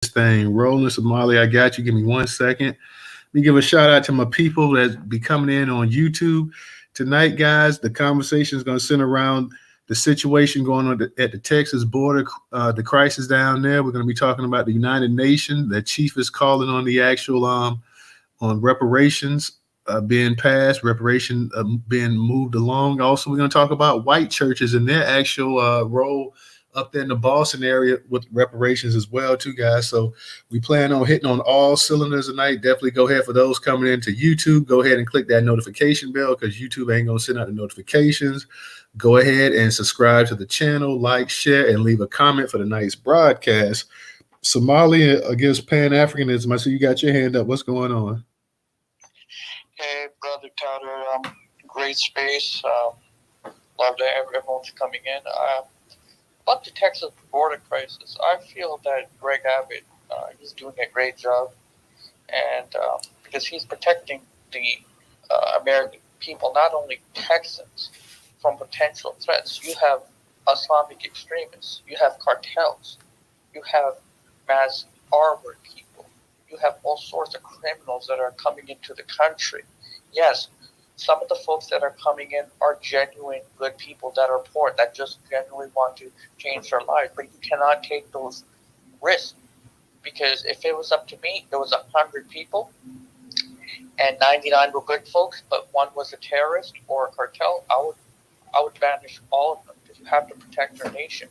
this thing rolling. Somali, I got you. Give me 1 second. Let me give a shout out to my people that be coming in on YouTube tonight, guys. The conversation is going to center around the situation going on at the Texas border, the crisis down there. We're going to be talking about the United Nations. The chief is calling on the actual on reparations being passed, reparation being moved along. Also, we're going to talk about white churches and their actual role up there in the Boston area with reparations as well, too, guys. So we plan on hitting on all cylinders tonight. Definitely go ahead for those coming into YouTube. Go ahead and click that notification bell because YouTube ain't going to send out the notifications. Go ahead and subscribe to the channel, like, share, and leave a comment for tonight's broadcast. Somalia against Pan-Africanism. I see you got your hand up. What's going on? Hey, Brother Touter. Great space. Love that everyone's coming in. About the Texas border crisis, I feel that Greg Abbott is doing a great job, and because he's protecting the American people, not only Texans, from potential threats. You have Islamic extremists, you have cartels, you have mass armored people, you have all sorts of criminals that are coming into the country. Yes, some of the folks that are coming in are genuine good people that are poor, that just genuinely want to change their lives. But you cannot take those risks, because if it was up to me, there was 100 people and 99 were good folks, but one was a terrorist or a cartel, I would banish all of them, because you have to protect your nation.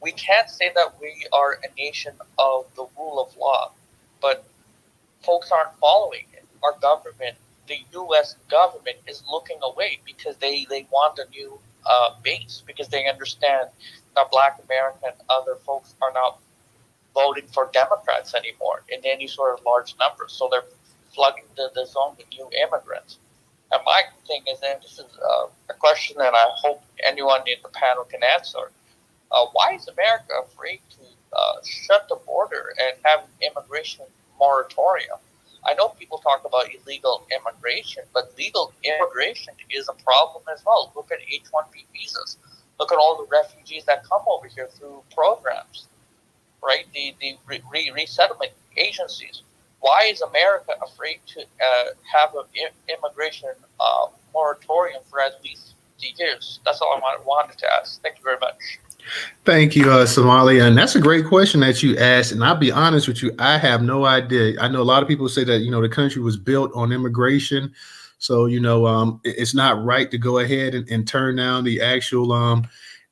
We can't say that we are a nation of the rule of law, but folks aren't following it. Our government, the U.S. government, is looking away because they want a new base, because they understand that Black America and other folks are not voting for Democrats anymore in any sort of large numbers. So they're flooding the zone with new immigrants. And my thing is, and this is a question that I hope anyone in the panel can answer, why is America afraid to shut the border and have immigration moratorium? I know people talk about illegal immigration, but legal immigration is a problem as well. Look at H-1B visas. Look at all the refugees that come over here through programs, right? The resettlement agencies. Why is America afraid to have an immigration moratorium for at least 50 years? That's all I wanted to ask. Thank you very much. Thank you, Somalia. And that's a great question that you asked. And I'll be honest with you, I have no idea. I know a lot of people say that, the country was built on immigration. So, it's not right to go ahead and turn down the actual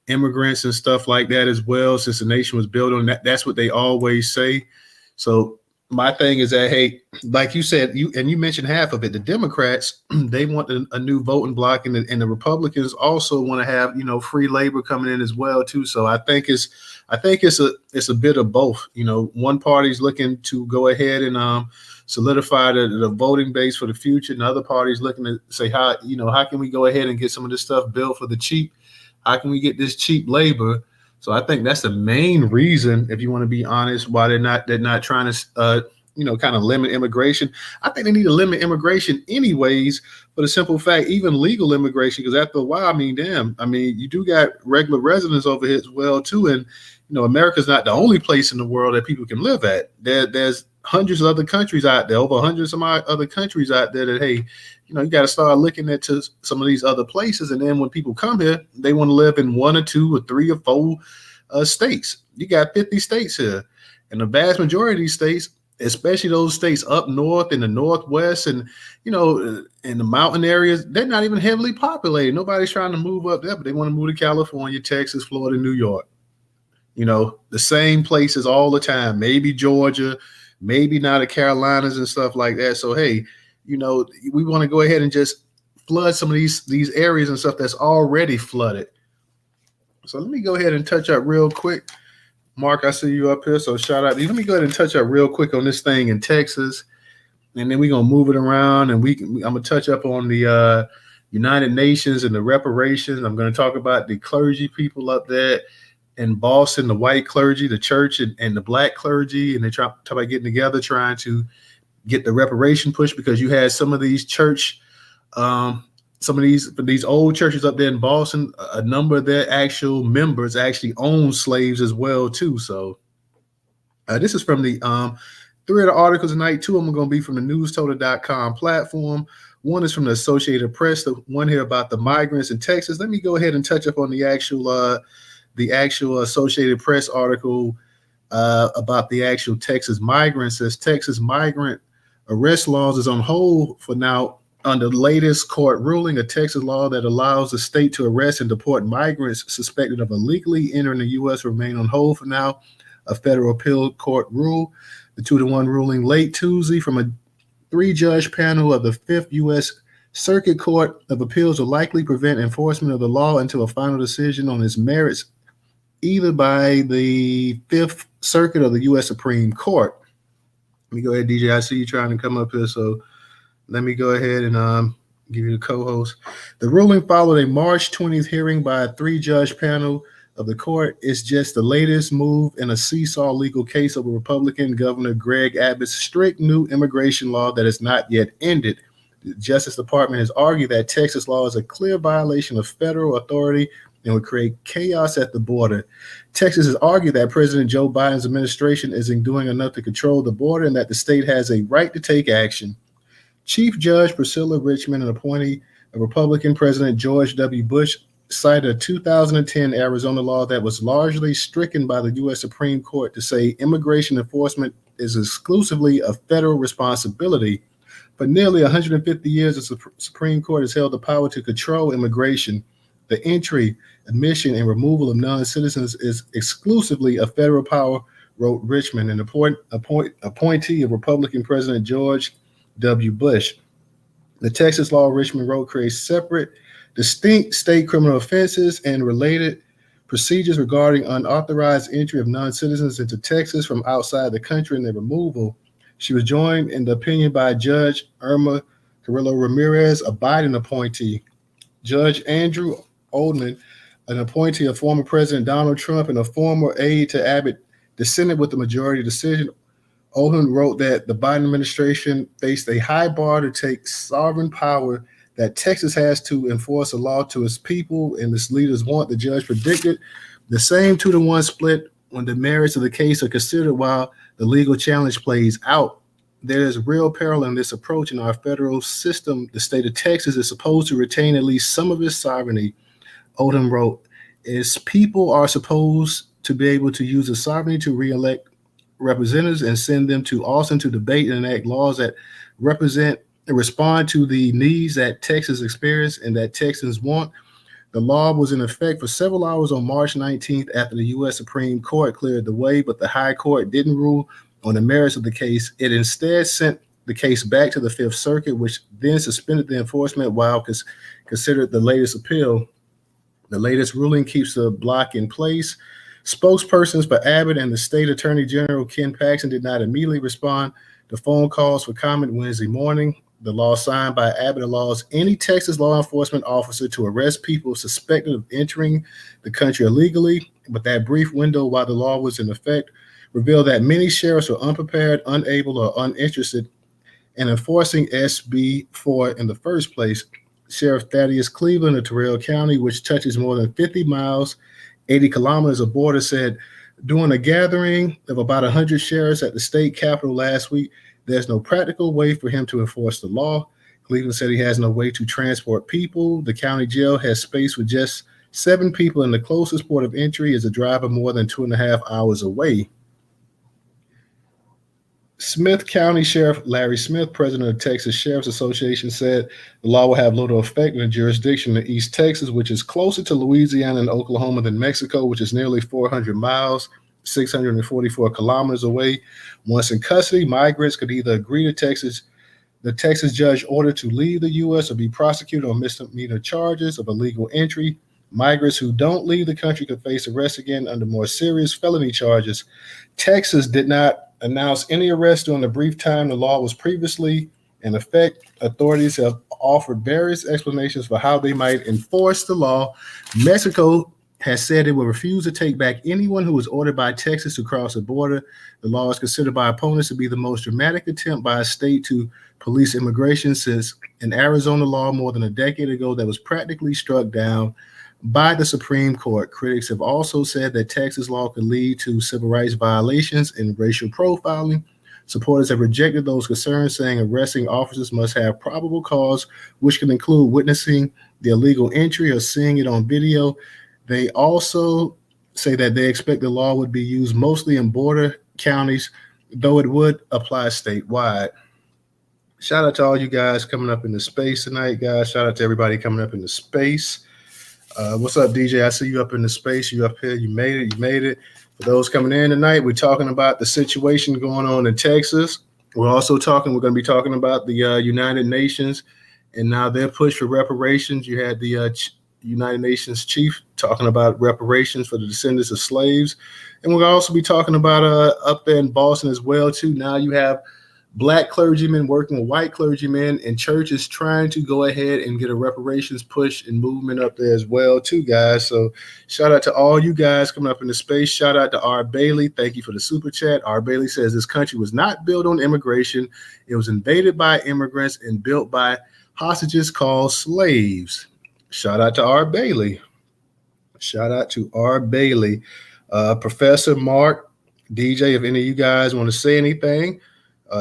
immigrants and stuff like that as well, since the nation was built on that. That's what they always say. So my thing is that, hey, like you said, you mentioned half of it. The Democrats, they want a new voting bloc, and the Republicans also want to have, free labor coming in as well too. So I think it's a bit of both. One party's looking to go ahead and solidify the voting base for the future, and the other party's looking to say how can we go ahead and get some of this stuff built for the cheap? How can we get this cheap labor? So I think that's the main reason, if you want to be honest, why they're not trying to, kind of limit immigration. I think they need to limit immigration anyways, for the simple fact, even legal immigration, because after a while, you do got regular residents over here as well too. And, America's not the only place in the world that people can live at. There's hundreds of other countries out there, over 100 some other countries out there that, hey, you got to start looking at some of these other places. And then when people come here, they want to live in 1 or 2 or 3 or 4 states. You got 50 states here. And the vast majority of these states, especially those states up north in the Northwest and, in the mountain areas, they're not even heavily populated. Nobody's trying to move up there, but they want to move to California, Texas, Florida, New York. The same places all the time, maybe Georgia, maybe not the Carolinas and stuff like that. So, hey, we want to go ahead and just flood some of these areas and stuff that's already flooded. So let me go ahead and touch up real quick. Mark, I see you up here, so shout out to you. Let me go ahead and touch up real quick on this thing in Texas, and then we're going to move it around, and I'm going to touch up on the United Nations and the reparations. I'm going to talk about the clergy people up there in Boston, the white clergy, the church, and the black clergy, and they talk about getting together, trying to get the reparation push, because you had some of these church, some of these old churches up there in Boston, a number of their actual members actually own slaves as well too. So This is from the three of the articles tonight. Two of them are going to be from the Newstoter.com platform. One is from the Associated Press. The one here about the migrants in Texas. Let me go ahead and touch up on the actual Associated Press article about the actual Texas migrants. Says Texas migrant arrest laws is on hold for now under the latest court ruling, a Texas law that allows the state to arrest and deport migrants suspected of illegally entering the U.S. remain on hold for now. A federal appeal court rule. The 2-1 ruling late Tuesday from a 3-judge panel of the 5th U.S. Circuit Court of Appeals will likely prevent enforcement of the law until a final decision on its merits, either by the 5th Circuit or the U.S. Supreme Court. Let me go ahead, DJ. I see you trying to come up here, so let me go ahead and give you the co-host. The ruling followed a March 20th hearing by a 3-judge panel of the court. It's just the latest move in a seesaw legal case over Republican Governor Greg Abbott's strict new immigration law that has not yet ended. The Justice Department has argued that Texas law is a clear violation of federal authority and would create chaos at the border. Texas has argued that President Joe Biden's administration isn't doing enough to control the border and that the state has a right to take action. Chief Judge Priscilla Richmond, an appointee of Republican President George W. Bush, cited a 2010 Arizona law that was largely stricken by the U.S. Supreme Court to say immigration enforcement is exclusively a federal responsibility. For nearly 150 years, the Supreme Court has held the power to control immigration. The entry, admission, and removal of non-citizens is exclusively a federal power, wrote Richmond, an appointee of Republican President George W. Bush. The Texas law, Richmond wrote, creates separate, distinct state criminal offenses and related procedures regarding unauthorized entry of non-citizens into Texas from outside the country and their removal. She was joined in the opinion by Judge Irma Carrillo Ramirez, a Biden appointee. Judge Andrew Oldham, an appointee of former President Donald Trump and a former aide to Abbott, dissented with the majority decision. Oldham wrote that the Biden administration faced a high bar to take sovereign power that Texas has to enforce a law to its people and its leaders want. The judge predicted the same 2-1 split when the merits of the case are considered while the legal challenge plays out. There is real peril in this approach in our federal system. The state of Texas is supposed to retain at least some of its sovereignty. Oldham wrote, its people are supposed to be able to use the sovereignty to reelect representatives and send them to Austin to debate and enact laws that represent and respond to the needs that Texas experience and that Texans want. The law was in effect for several hours on March 19th after the U.S. Supreme Court cleared the way, but the High Court didn't rule on the merits of the case. It instead sent the case back to the 5th Circuit, which then suspended the enforcement while considered the latest appeal. The latest ruling keeps the block in place. Spokespersons for Abbott and the state attorney general, Ken Paxton, did not immediately respond to phone calls for comment Wednesday morning. The law signed by Abbott allows any Texas law enforcement officer to arrest people suspected of entering the country illegally, but that brief window while the law was in effect revealed that many sheriffs were unprepared, unable, or uninterested in enforcing SB 4 in the first place. Sheriff Thaddeus Cleveland of Terrell County, which touches more than 50 miles, 80 kilometers of border, said during a gathering of about 100 sheriffs at the state capitol last week, there's no practical way for him to enforce the law. Cleveland said he has no way to transport people. The county jail has space for just 7 people, and the closest port of entry is a drive of more than 2.5 hours away. Smith County Sheriff Larry Smith, president of Texas Sheriff's Association, said the law will have little effect in the jurisdiction of East Texas, which is closer to Louisiana and Oklahoma than Mexico, which is nearly 400 miles, 644 kilometers away. Once in custody, migrants could either agree to the Texas judge order to leave the U.S. or be prosecuted on misdemeanor charges of illegal entry. Migrants who don't leave the country could face arrest again under more serious felony charges. Texas did not announce any arrest during the brief time the law was previously in effect. Authorities have offered various explanations for how they might enforce the law. Mexico has said it will refuse to take back anyone who was ordered by Texas to cross the border. The law is considered by opponents to be the most dramatic attempt by a state to police immigration since an Arizona law more than a decade ago that was practically struck down by the Supreme Court. Critics have also said that Texas law could lead to civil rights violations and racial profiling. Supporters have rejected those concerns, saying arresting officers must have probable cause, which can include witnessing the illegal entry or seeing it on video. They also say that they expect the law would be used mostly in border counties, though it would apply statewide. Shout out to all you guys coming up in the space tonight, guys. Shout out to everybody coming up in the space. What's up, DJ? I see you up in the space. You up here. You made it. You made it. For those coming in tonight, we're talking about the situation going on in Texas. We're going to be talking about the United Nations and now their push for reparations. You had the United Nations chief talking about reparations for the descendants of slaves. And we'll also be talking about up there in Boston as well, too. Now you have Black clergymen working with white clergymen, and churches trying to go ahead and get a reparations push and movement up there as well, too, guys. So shout out to all you guys coming up in the space. Shout out to R. Bailey. Thank you for the super chat. R. Bailey says this country was not built on immigration. It was invaded by immigrants and built by hostages called slaves. Shout out to R. Bailey. Shout out to R. Bailey. Professor Mark, DJ, if any of you guys want to say anything,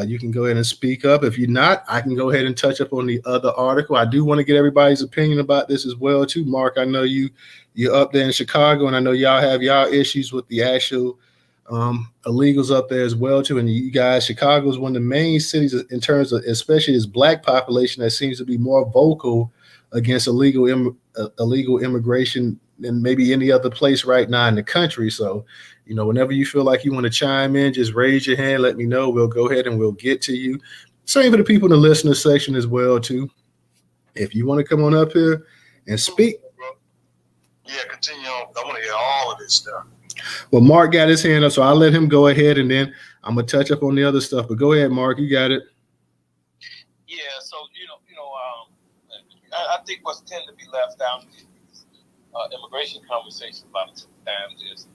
you can go ahead and speak up. If you're not, I can go ahead and touch up on the other article. I do want to get everybody's opinion about this as well, too. Mark, I know you're up there in Chicago, and I know y'all have y'all issues with the actual illegals up there as well, too. And you guys, Chicago is one of the main cities in terms of, especially its Black population, that seems to be more vocal against illegal immigration than maybe any other place right now in the country. So, whenever you feel like you want to chime in, just raise your hand. Let me know. We'll go ahead and we'll get to you. Same for the people in the listener section as well, too. If you want to come on up here and speak. Yeah, continue on. I want to hear all of this stuff. Well, Mark got his hand up, so I'll let him go ahead, and then I'm going to touch up on the other stuff. But go ahead, Mark. You got it. Yeah, so, I think what's tend to be left out in these immigration conversations a lot of times is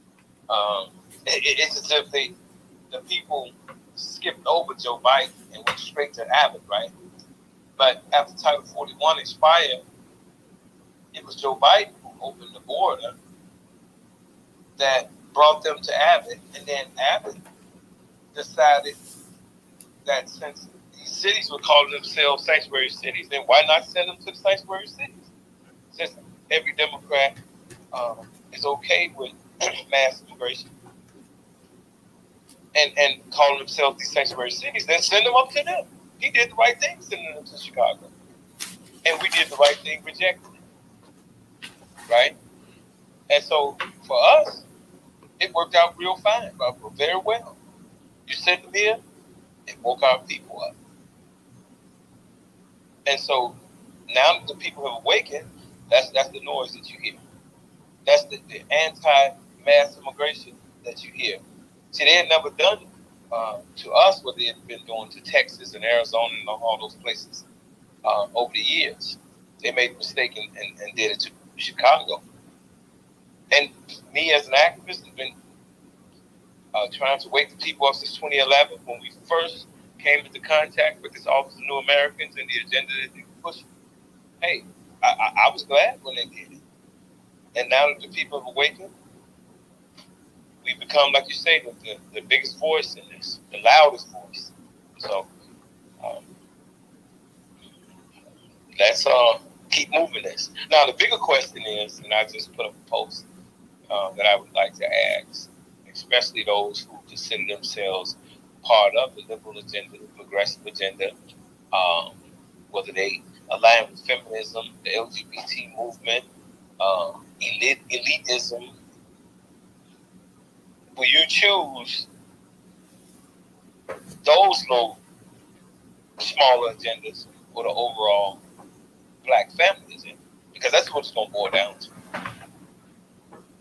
it's as if the people skipped over Joe Biden and went straight to Abbott, right? But after Title 41 expired, it was Joe Biden who opened the border that brought them to Abbott, and then Abbott decided that since these cities were calling themselves sanctuary cities, then why not send them to the sanctuary cities? Since every Democrat is okay with mass immigration and calling themselves these sanctuary cities, then send them up to them. He did the right thing sending them to Chicago. And we did the right thing rejecting it. Right? And so for us, it worked out real fine, very well. You send them here, it woke our people up. And so now that the people have awakened, that's the noise that you hear. That's the anti-mass immigration that you hear. See, they had never done to us what they had been doing to Texas and Arizona and all those places over the years. They made a mistake and did it to Chicago. And me as an activist have been trying to wake the people up since 2011 when we first came into contact with this Office of New Americans and the agenda that they were pushing. Hey, I was glad when they did it. And now that the people have awakened, we become, like you say, the biggest voice in this, the loudest voice. So let's keep moving this. Now, the bigger question is, and I just put up a post that I would like to ask, especially those who consider themselves part of the liberal agenda, the progressive agenda, whether they align with feminism, the LGBT movement, elitism. Will you choose those little smaller agendas or the overall Black family agenda? Because that's what it's going to boil down to.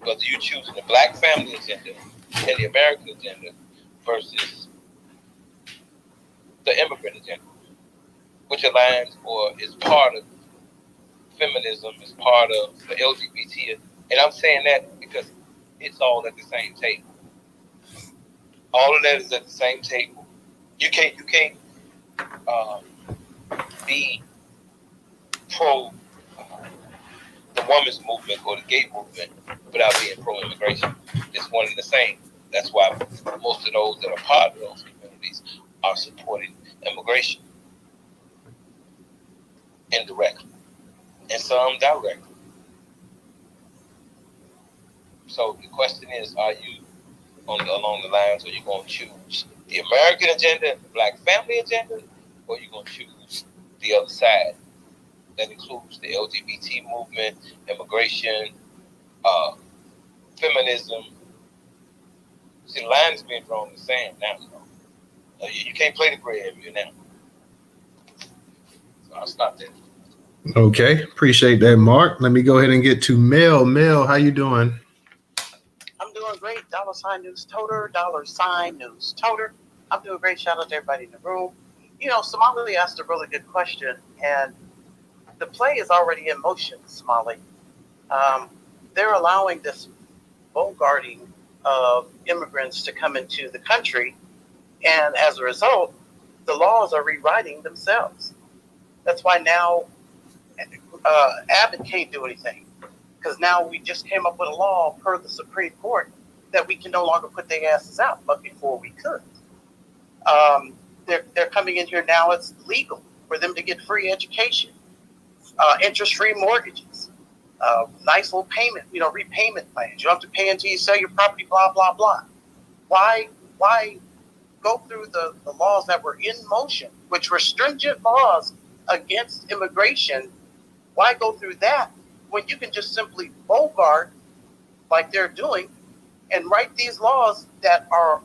Whether you're choosing the Black family agenda and the American agenda versus the immigrant agenda, which aligns or is part of feminism, is part of the LGBT. And I'm saying that because it's all at the same table. All of that is at the same table. You can't be pro the the women's movement or the gay movement without being pro-immigration. It's one and the same. That's why most of those that are part of those communities are supporting immigration indirectly and some directly. So the question is, are you along the lines, are you going to choose the American agenda, the Black family agenda, or are you going to choose the other side? That includes the LGBT movement, immigration, feminism. See, the line is being drawn in the sand now. You can't play the gray area now. So I'll stop there. Okay, appreciate that, Mark. Let me go ahead and get to Mel. Mel, how you doing? I'm doing great. $Newstoter, $Newstoter. I'm doing great. Shout out to everybody in the room. Somali asked a really good question, and the play is already in motion, Somali. They're allowing this bogarting of immigrants to come into the country, and as a result, the laws are rewriting themselves. That's why now Abbott can't do anything, because now we just came up with a law per the Supreme Court that we can no longer put their asses out, but before we could. They're coming in here now. It's legal for them to get free education, interest-free mortgages, nice little payment, repayment plans. You don't have to pay until you sell your property, blah, blah, blah. Why go through the laws that were in motion, which were stringent laws against immigration? Why go through that when you can just simply bogart like they're doing and write these laws that are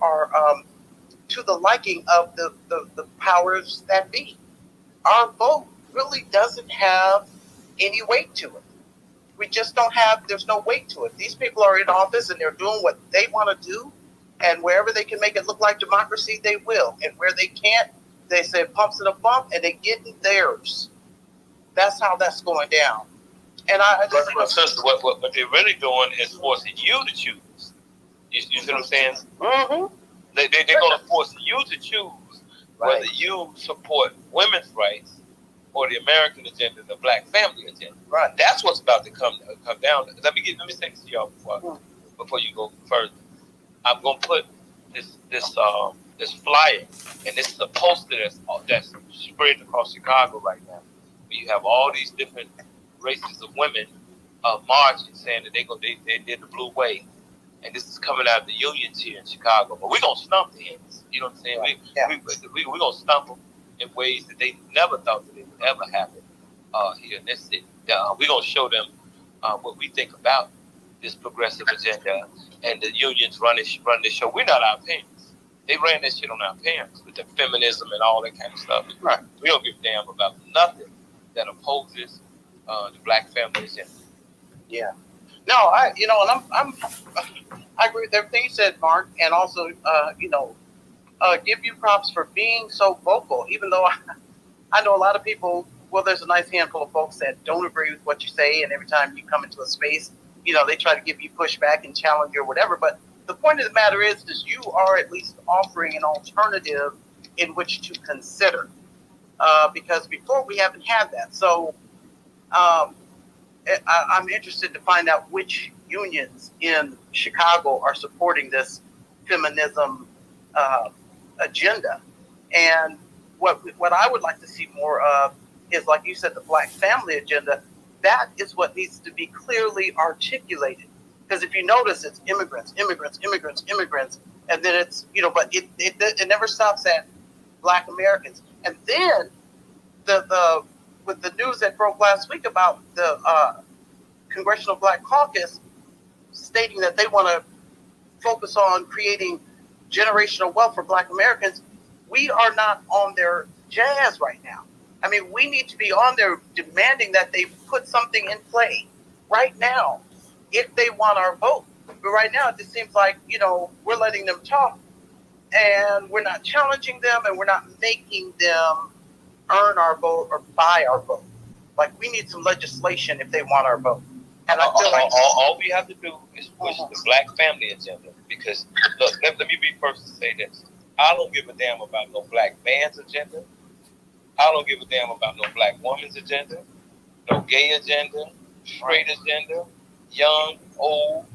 to the liking of the powers that be? Our vote really doesn't have any weight to it. We just don't have, there's no weight to it. These people are in office and they're doing what they want to do, and wherever they can make it look like democracy, they will. And where they can't, they say pumps in a bump and they get in theirs. That's how that's going down. And what they're really doing is forcing you to choose. You see what I'm saying? Mm-hmm. They're going to force you to choose whether you support women's rights or the American agenda, the Black family agenda. Right. That's what's about to come down. Let me say this to y'all before you go further. I'm going to put this flyer, and this is a poster that's spread across Chicago right now. You have all these different races of women marching, saying that they did the blue wave, and this is coming out of the unions here in Chicago. But we're gonna stump the ends. You know what I'm saying? We're gonna stump them in ways that they never thought that it would ever happen here in this city. We're gonna show them what we think about this progressive agenda, and the unions run this show. We're not our parents. They ran that shit on our parents with the feminism and all that kind of stuff. Right. We don't give a damn about nothing that opposes the Black family agenda. Yeah. No, I agree with everything you said, Mark, and also, give you props for being so vocal, even though I know a lot of people, well, there's a nice handful of folks that don't agree with what you say, and every time you come into a space, they try to give you pushback and challenge you or whatever, but the point of the matter is you are at least offering an alternative in which to consider. Because before we haven't had that. So I'm interested to find out which unions in Chicago are supporting this feminism agenda. And what I would like to see more of is, like you said, the Black family agenda. That is what needs to be clearly articulated. Because if you notice, it's immigrants, and then it's, but it never stops at Black Americans. And then with the news that broke last week about the Congressional Black Caucus stating that they want to focus on creating generational wealth for Black Americans, we are not on their jazz right now. I mean, we need to be on there demanding that they put something in play right now if they want our vote. But right now, it just seems like, we're letting them talk and we're not challenging them and we're not making them earn our vote or buy our vote. Like, we need some legislation if they want our vote. And I feel like all we have to do is push the Black family agenda. Because, look, let me be first to say this. I don't give a damn about no Black man's agenda. I don't give a damn about no Black woman's agenda, no gay agenda, straight agenda, young, old.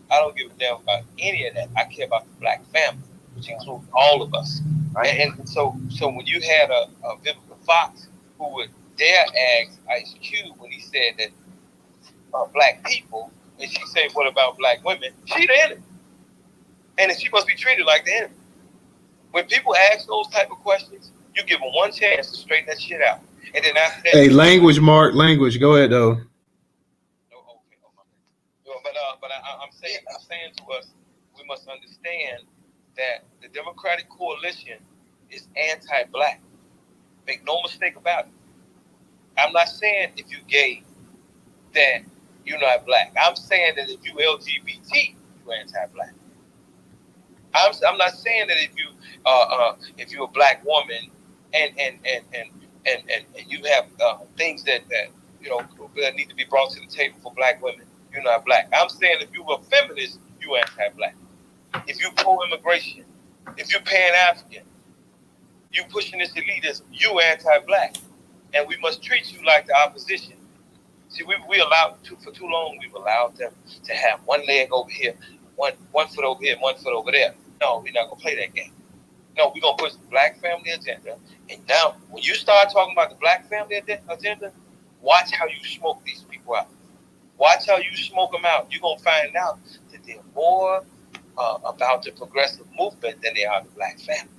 I don't give a damn about any of that. I care about the black family, which includes all of us. Right? And so when you had a Vivica Fox who would dare ask Ice Cube when he said that black people, and she said, what about black women? She the enemy. And she must be treated like the enemy. When people ask those type of questions, you give them one chance to straighten that shit out. And then after that... Hey, language, Mark, language. Go ahead, though. But I'm saying to us, we must understand that the Democratic coalition is anti-black. Make no mistake about it. I'm not saying if you're gay that you're not black. I'm saying that if you LGBT, you're anti-black. I'm not saying that if you're a black woman and you have things that need to be brought to the table for black women, you're not black. I'm saying if you're a feminist, you're anti-black. If you're pro-immigration, if you're pan-African, you pushing this elitism, you're anti-black. And we must treat you like the opposition. See, we allowed for too long, we've allowed them to have one leg over here, one foot over here, one foot over there. No, we're not going to play that game. No, we're going to push the black family agenda. And now, when you start talking about the black family agenda, watch how you smoke these people out. Watch how you smoke them out. You're going to find out that they're more about the progressive movement than they are the black family.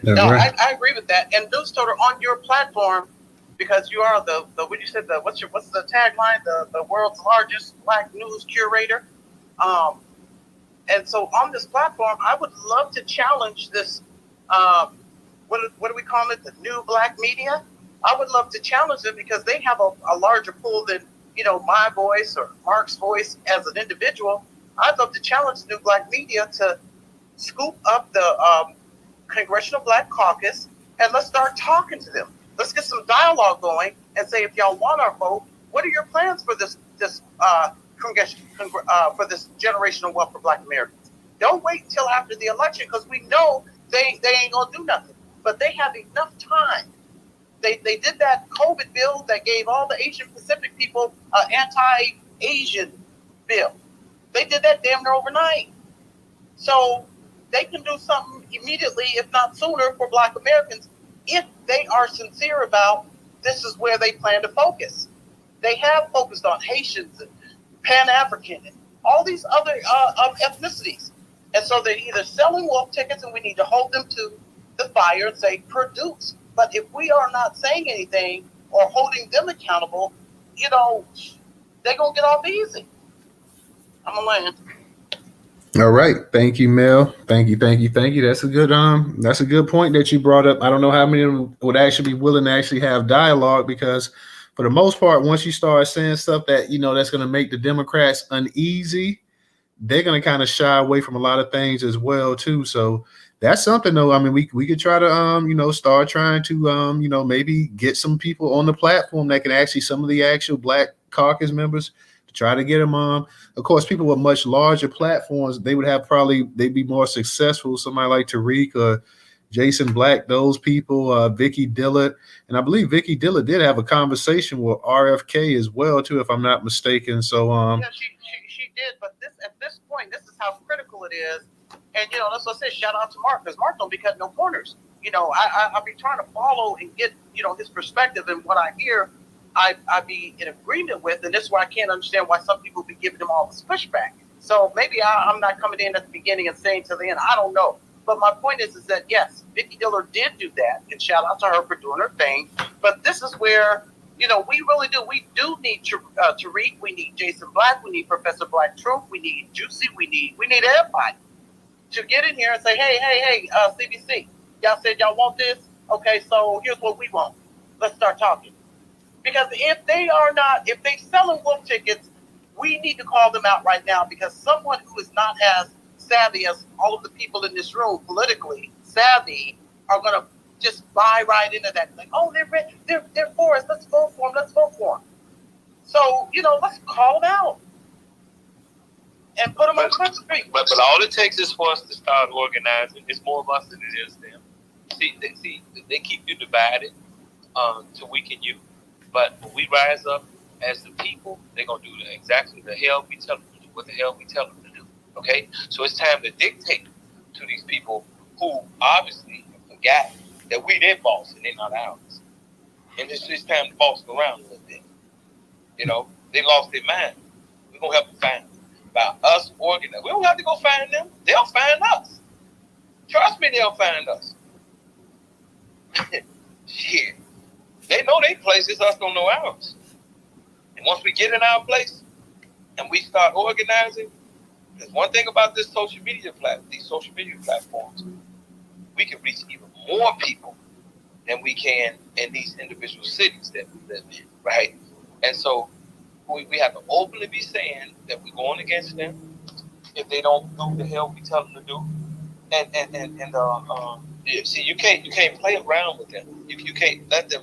No, right. I agree with that. And Newstoter, on your platform, because you are the what you said, what's the tagline? The world's largest black news curator. And so on this platform, I would love to challenge this. What do we call it? The new black media. I would love to challenge them because they have a larger pool than my voice or Mark's voice as an individual. I'd love to challenge the new black media to scoop up the Congressional Black Caucus and let's start talking to them. Let's get some dialogue going and say, if y'all want our vote, what are your plans for this for this generational wealth for Black Americans? Don't wait until after the election because we know they ain't gonna do nothing. But they have enough time. They did that COVID bill that gave all the Asian Pacific people an anti-Asian bill. They did that damn near overnight. So they can do something immediately, if not sooner, for Black Americans if they are sincere about this is where they plan to focus. They have focused on Haitians and Pan-African and all these other ethnicities. And so they're either selling wolf tickets and we need to hold them to the fire and say, produce. But if we are not saying anything or holding them accountable, they're going to get off easy. I'm going to land. All right. Thank you, Mel. Thank you. That's a good point that you brought up. I don't know how many of them would actually be willing to actually have dialogue because for the most part, once you start saying stuff that, that's going to make the Democrats uneasy, they're going to kind of shy away from a lot of things as well, too. So that's something, though. I mean, we could try to, start trying to, maybe get some people on the platform that can actually, some of the actual Black Caucus members, to try to get them on. Of course, people with much larger platforms, they'd be more successful. Somebody like Tariq or Jason Black, those people, Vicky Dillard. And I believe Vicky Dillard did have a conversation with RFK as well, too, if I'm not mistaken. So, yeah, she did. But at this point, this is how critical it is. And, that's what I said, shout out to Mark, because Mark don't be cutting no corners. I'll be trying to follow and get, his perspective, and what I hear, I be in agreement with, and this is why I can't understand why some people be giving them all this pushback. So maybe I'm not coming in at the beginning and saying to the end, I don't know. But my point is that, yes, Vicky Dillard did do that, and shout out to her for doing her thing. But this is where, we really do. We do need Tariq. We need Jason Black. We need Professor Black Truth. We need Juicy. We need everybody to get in here and say, hey, CBC, y'all said y'all want this? Okay, so here's what we want. Let's start talking. Because if they selling wolf tickets, we need to call them out right now, because someone who is not as savvy as all of the people in this room, politically savvy, are going to just buy right into that. Like, oh, they're for us. Let's vote for them. So, let's call them out and put them on Front Street. But all it takes is for us to start organizing. It's more of us than it is them. See, they keep you divided to weaken you. But when we rise up as the people, they're gonna do exactly the hell we tell them to do. What the hell we tell them to do? Okay, so it's time to dictate to these people who obviously forgot that we their boss and they're not ours. And it's time to boss them around a little bit. You know, they lost their mind. We're gonna help them find them. By us organizing, we don't have to go find them. They'll find us. Trust me, they'll find us. Shit. They know their place, it's us don't know ours. And once we get in our place and we start organizing, there's one thing about these social media platforms, we can reach even more people than we can in these individual cities that we live in, right? And so we have to openly be saying that we're going against them if they don't do the hell we tell them to do. See, you can't play around with them. You can't let them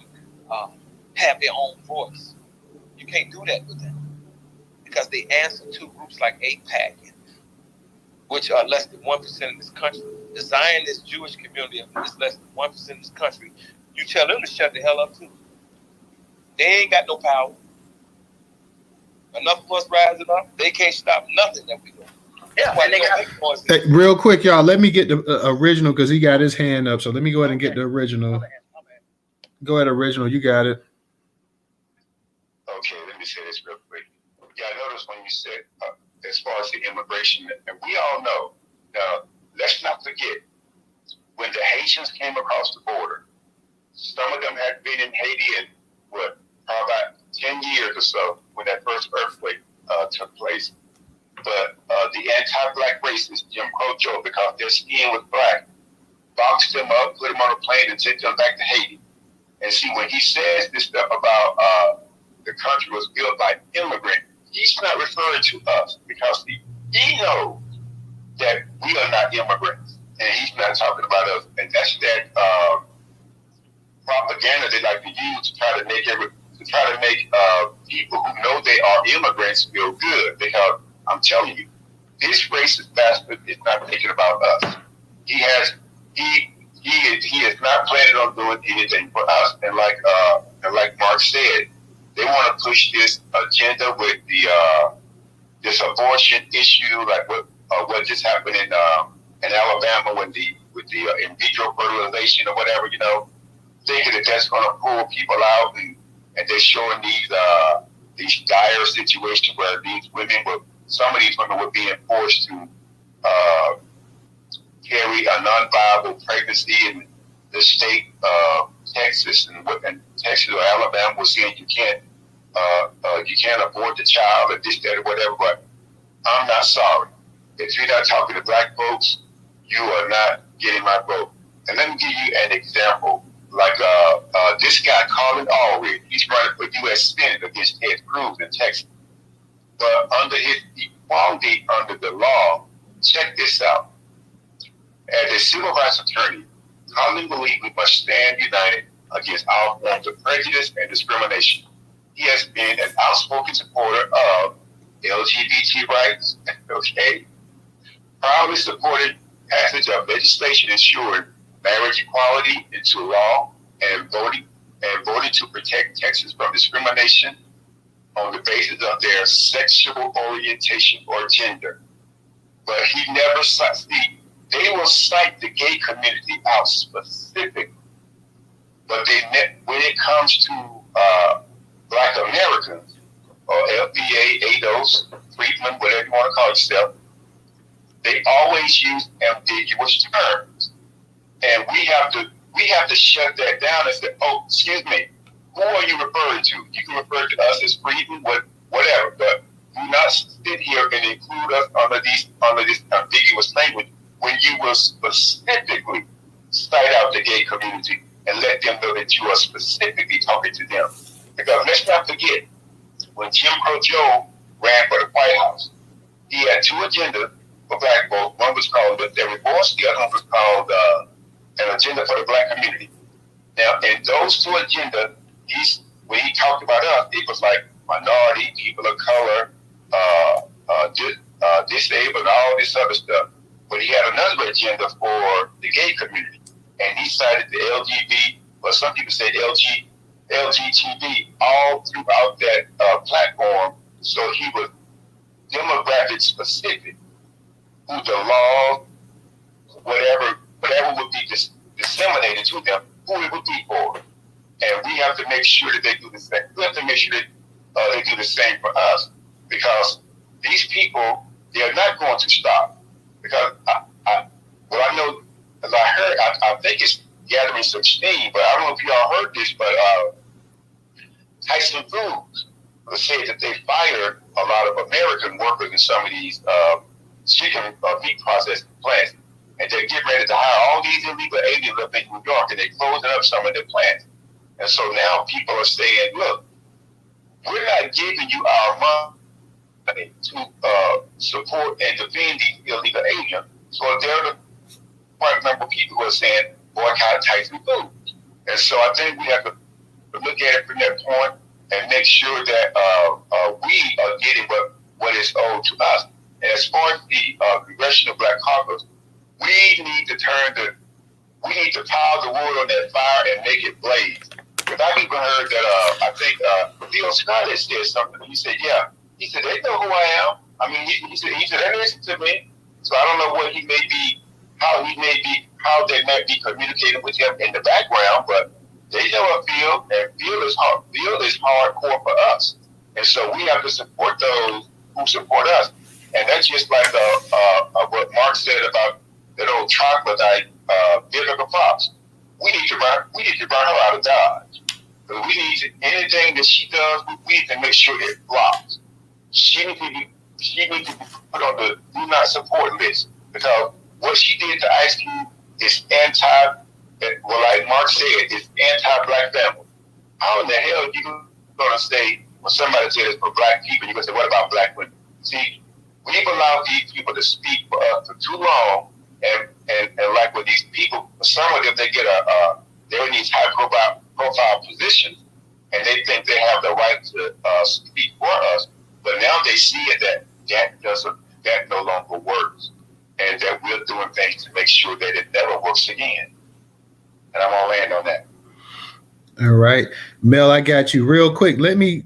have their own voice. You can't do that with them because they answer to groups like AIPAC, which are less than 1% of this country. The Zionist Jewish community is less than 1% of this country. You tell them to shut the hell up too. They ain't got no power. Enough of us rising up, they can't stop nothing that we do. Yeah, and they got. Hey, real quick, y'all, let me get the original because he got his hand up. So let me go ahead and get the original. Go ahead, original. You got it. Okay, let me say this real quick. Yeah, I noticed when you said as far as the immigration, and we all know. Now, let's not forget when the Haitians came across the border. Some of them had been in Haiti in probably about 10 years or so when that first earthquake took place. But the anti-black racists, Jim Crow Joe, because their skin was black, boxed them up, put them on a plane, and sent them back to Haiti. And see, when he says this stuff about the country was built by immigrants, he's not referring to us because he knows that we are not immigrants, and he's not talking about us. And that's that propaganda they like to use to try to make people who know they are immigrants feel good. Because I'm telling you, this racist bastard is not thinking about us. He is not planning on doing anything for us. And like Mark said, they want to push this agenda with this abortion issue, like what just happened in Alabama with the in vitro fertilization or whatever, thinking that that's going to pull people out, and they're showing these dire situations where some of these women were being forced to carry a non-viable pregnancy in the state of Texas, and Texas or Alabama was saying you can't abort the child or this, that, or whatever. But I'm not sorry. If you're not talking to black folks, you are not getting my vote. And let me give you an example. Like this guy, Colin Allred, he's running for U.S. Senate against Ted Cruz in Texas. But under his equality under the law, check this out. As a civil rights attorney, Colin believes we must stand united against all forms of prejudice and discrimination. He has been an outspoken supporter of LGBT rights, okay? Proudly supported passage of legislation ensuring marriage equality into law, and voted to protect Texans from discrimination on the basis of their sexual orientation or gender. But he never cites they will cite the gay community out specifically. But when it comes to Black Americans, or FBA, ADOS, Freedmen, whatever you want to call yourself, they always use ambiguous terms. And we have to shut that down and say, oh, excuse me, who are you referring to? You can refer to us as Freedmen, whatever, but do not sit here and include us under this ambiguous language when you will specifically cite out the gay community and let them know that you are specifically talking to them. Because let's not forget, when Jim Crow Joe ran for the White House, he had two agendas for black folks. One was called the divorce, the other one was called an agenda for the black community. Now, in those two agendas, when he talked about us, it was like minority, people of color, disabled, all this other stuff. But he had another agenda for the gay community. And he cited the LGBT, or some people say LGBT all throughout that platform. So he was demographic specific, who the law, whatever would be disseminated to them, who it would be for. And we have to make sure that they do the same. We have to make sure that they do the same for us, because these people, they're not going to stop. Because I know, as I heard, I think it's gathering some steam, but I don't know if y'all heard this, but Tyson Foods said that they fired a lot of American workers in some of these chicken meat processing plants, and they're getting ready to hire all these illegal aliens up in New York, and they're closing up some of their plants. And so now people are saying, look, we're not giving you our money to support and defend these illegal aliens. So there are quite a number of people who are saying boycott Tyson Foods. And so I think we have to look at it from that point and make sure that we are getting what is owed to us. And as far as the Congressional Black Caucus, we need to pile the wood on that fire and make it blaze. Because I've even heard that I think Theo Scott has said something. He said, yeah. He said, they know who I am. I mean, he said, they listen to me. So I don't know what he may be, how they might be communicating with him in the background, but they know a Phil, and Phil is hardcore for us. And so we have to support those who support us. And that's just like what Mark said about that old troglodyte, Vivica Fox. We need to run her out of Dodge. So we need to, anything that she does, we need to make sure it blocks. She needs to be put on the do not support list, because what she did to Ice Cube is like Mark said, it's anti-black family. How in the hell are you going to say, when somebody says it's for black people, you're going to say, what about black women? See, we've allowed these people to speak for us for too long, and like with these people, some of them, they're in these high profile positions, and they think they have the right to speak for us. But now they see it that no longer works, and that we're doing things to make sure that it never works again. And I'm gonna land on that. All right, Mel, I got you real quick. Let me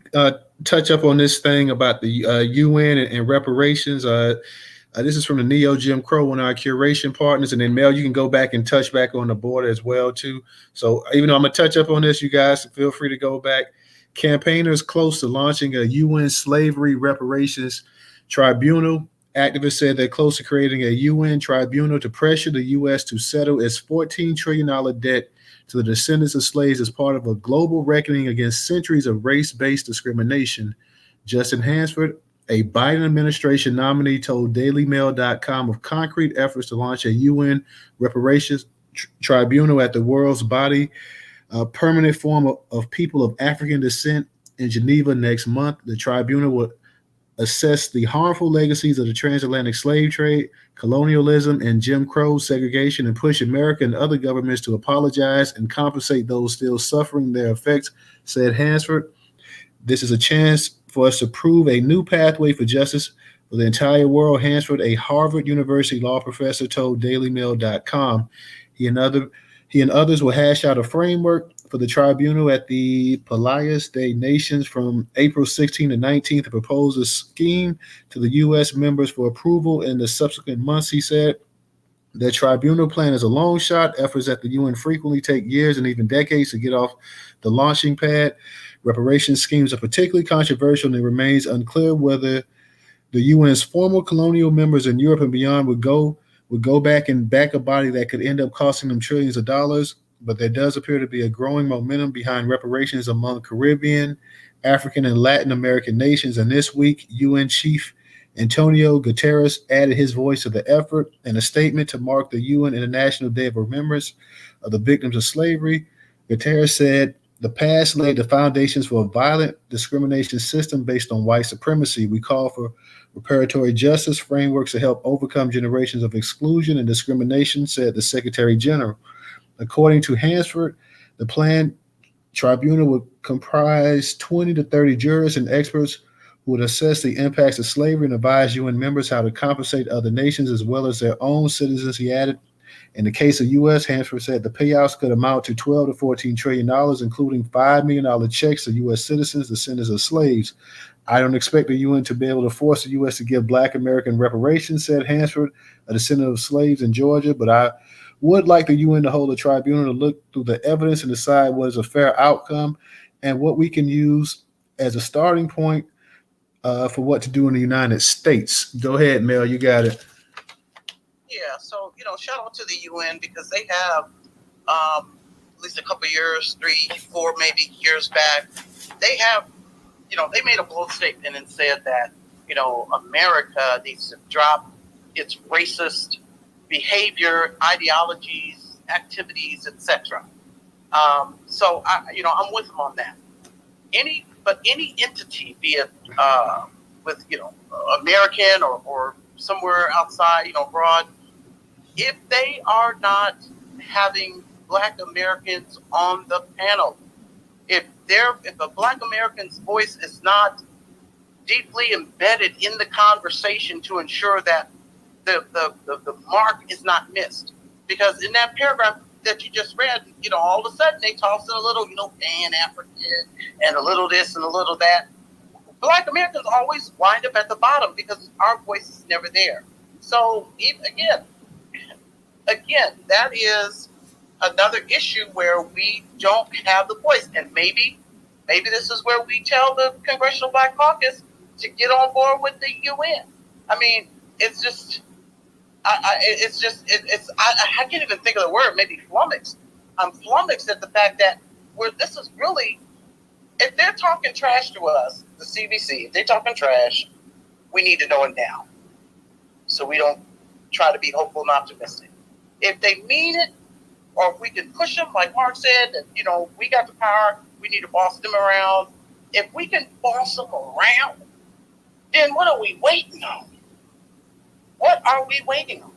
touch up on this thing about the UN and reparations. This is from the Neo Jim Crow, one of our curation partners. And then, Mel, you can go back and touch back on the border as well, too. So even though I'm going to touch up on this, you guys feel free to go back. Campaigners close to launching a UN slavery reparations tribunal. Activists said they're close to creating a UN tribunal to pressure the U.S. to settle its $14 trillion debt to the descendants of slaves as part of a global reckoning against centuries of race-based discrimination. Justin Hansford, a Biden administration nominee, told DailyMail.com of concrete efforts to launch a UN reparations tribunal at the world's body, permanent form of people of African descent in Geneva next month. The tribunal will assess the harmful legacies of the transatlantic slave trade, colonialism, and Jim Crow segregation, and push America and other governments to apologize and compensate those still suffering their effects, said Hansford. This is a chance for us to prove a new pathway for justice for the entire world, Hansford, a Harvard University law professor, told DailyMail.com. He and others will hash out a framework for the tribunal at the Palacios Day Nations from April 16 to 19 to propose a scheme to the U.S. members for approval in the subsequent months, he said. The tribunal plan is a long shot. Efforts at the UN frequently take years and even decades to get off the launching pad. Reparations schemes are particularly controversial, and it remains unclear whether the UN's former colonial members in Europe and beyond would go back and back a body that could end up costing them trillions of dollars. But there does appear to be a growing momentum behind reparations among Caribbean, African, and Latin American nations. And this week, UN Chief Antonio Guterres added his voice to the effort in a statement to mark the UN International Day of Remembrance of the Victims of Slavery. Guterres said, "The past laid the foundations for a violent discrimination system based on white supremacy. We call for reparatory justice frameworks to help overcome generations of exclusion and discrimination," said the Secretary General. According to Hansford, the planned tribunal would comprise 20 to 30 jurists and experts who would assess the impacts of slavery and advise UN members how to compensate other nations as well as their own citizens, he added. In the case of U.S., Hansford said the payouts could amount to $12 to $14 trillion, including $5 million checks to U.S. citizens, descendants of slaves. I don't expect the UN to be able to force the U.S. to give Black American reparations, said Hansford, a descendant of slaves in Georgia, but I would like the UN to hold a tribunal to look through the evidence and decide what is a fair outcome and what we can use as a starting point for what to do in the United States. Go ahead, Mel, you got it. Yeah, so, shout out to the UN because they have, at least a couple years, 3, 4 maybe years back, they have, they made a bold statement and said that, America needs to drop its racist behavior, ideologies, activities, etc. So, I'm with them on that. Any entity, be it with, American or somewhere outside, abroad, if they are not having Black Americans on the panel, if a Black American's voice is not deeply embedded in the conversation to ensure that the mark is not missed, because in that paragraph that you just read, all of a sudden they toss in a little, Pan-African and a little this and a little that. Black Americans always wind up at the bottom because our voice is never there. So again, that is another issue where we don't have the voice. And maybe this is where we tell the Congressional Black Caucus to get on board with the UN. I mean, it's just, I can't even think of the word. Maybe flummoxed. I'm flummoxed at the fact that this is really, if they're talking trash to us, the CBC, if they're talking trash, we need to know it now, so we don't try to be hopeful and optimistic. If they mean it, or if we can push them, like Mark said, that we got the power, we need to boss them around. If we can boss them around, then what are we waiting on? What are we waiting on?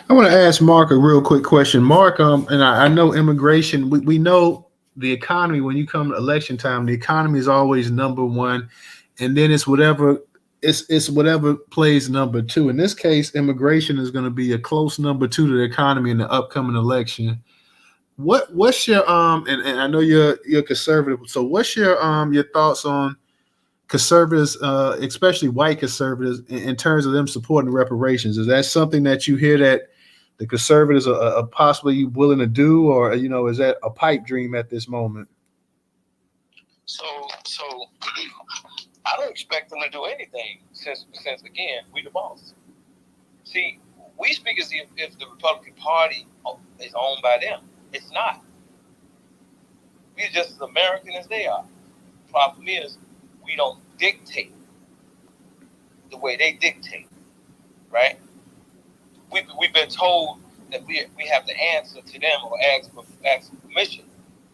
I want to ask Mark a real quick question. Mark, and I know immigration, we know the economy, when you come to election time, the economy is always number one, and then it's whatever plays number two. In this case, immigration is going to be a close number two to the economy in the upcoming election. What's your and I know you're conservative, so what's your thoughts on conservatives, especially white conservatives, in terms of them supporting reparations? Is that something that you hear that the conservatives are possibly willing to do, or is that a pipe dream at this moment? So I don't expect them to do anything since again, we the boss. See, we speak as if the Republican Party is owned by them. It's not. We're just as American as they are. Problem is, we don't dictate the way they dictate, right? We've been told that we have to answer to them or ask for permission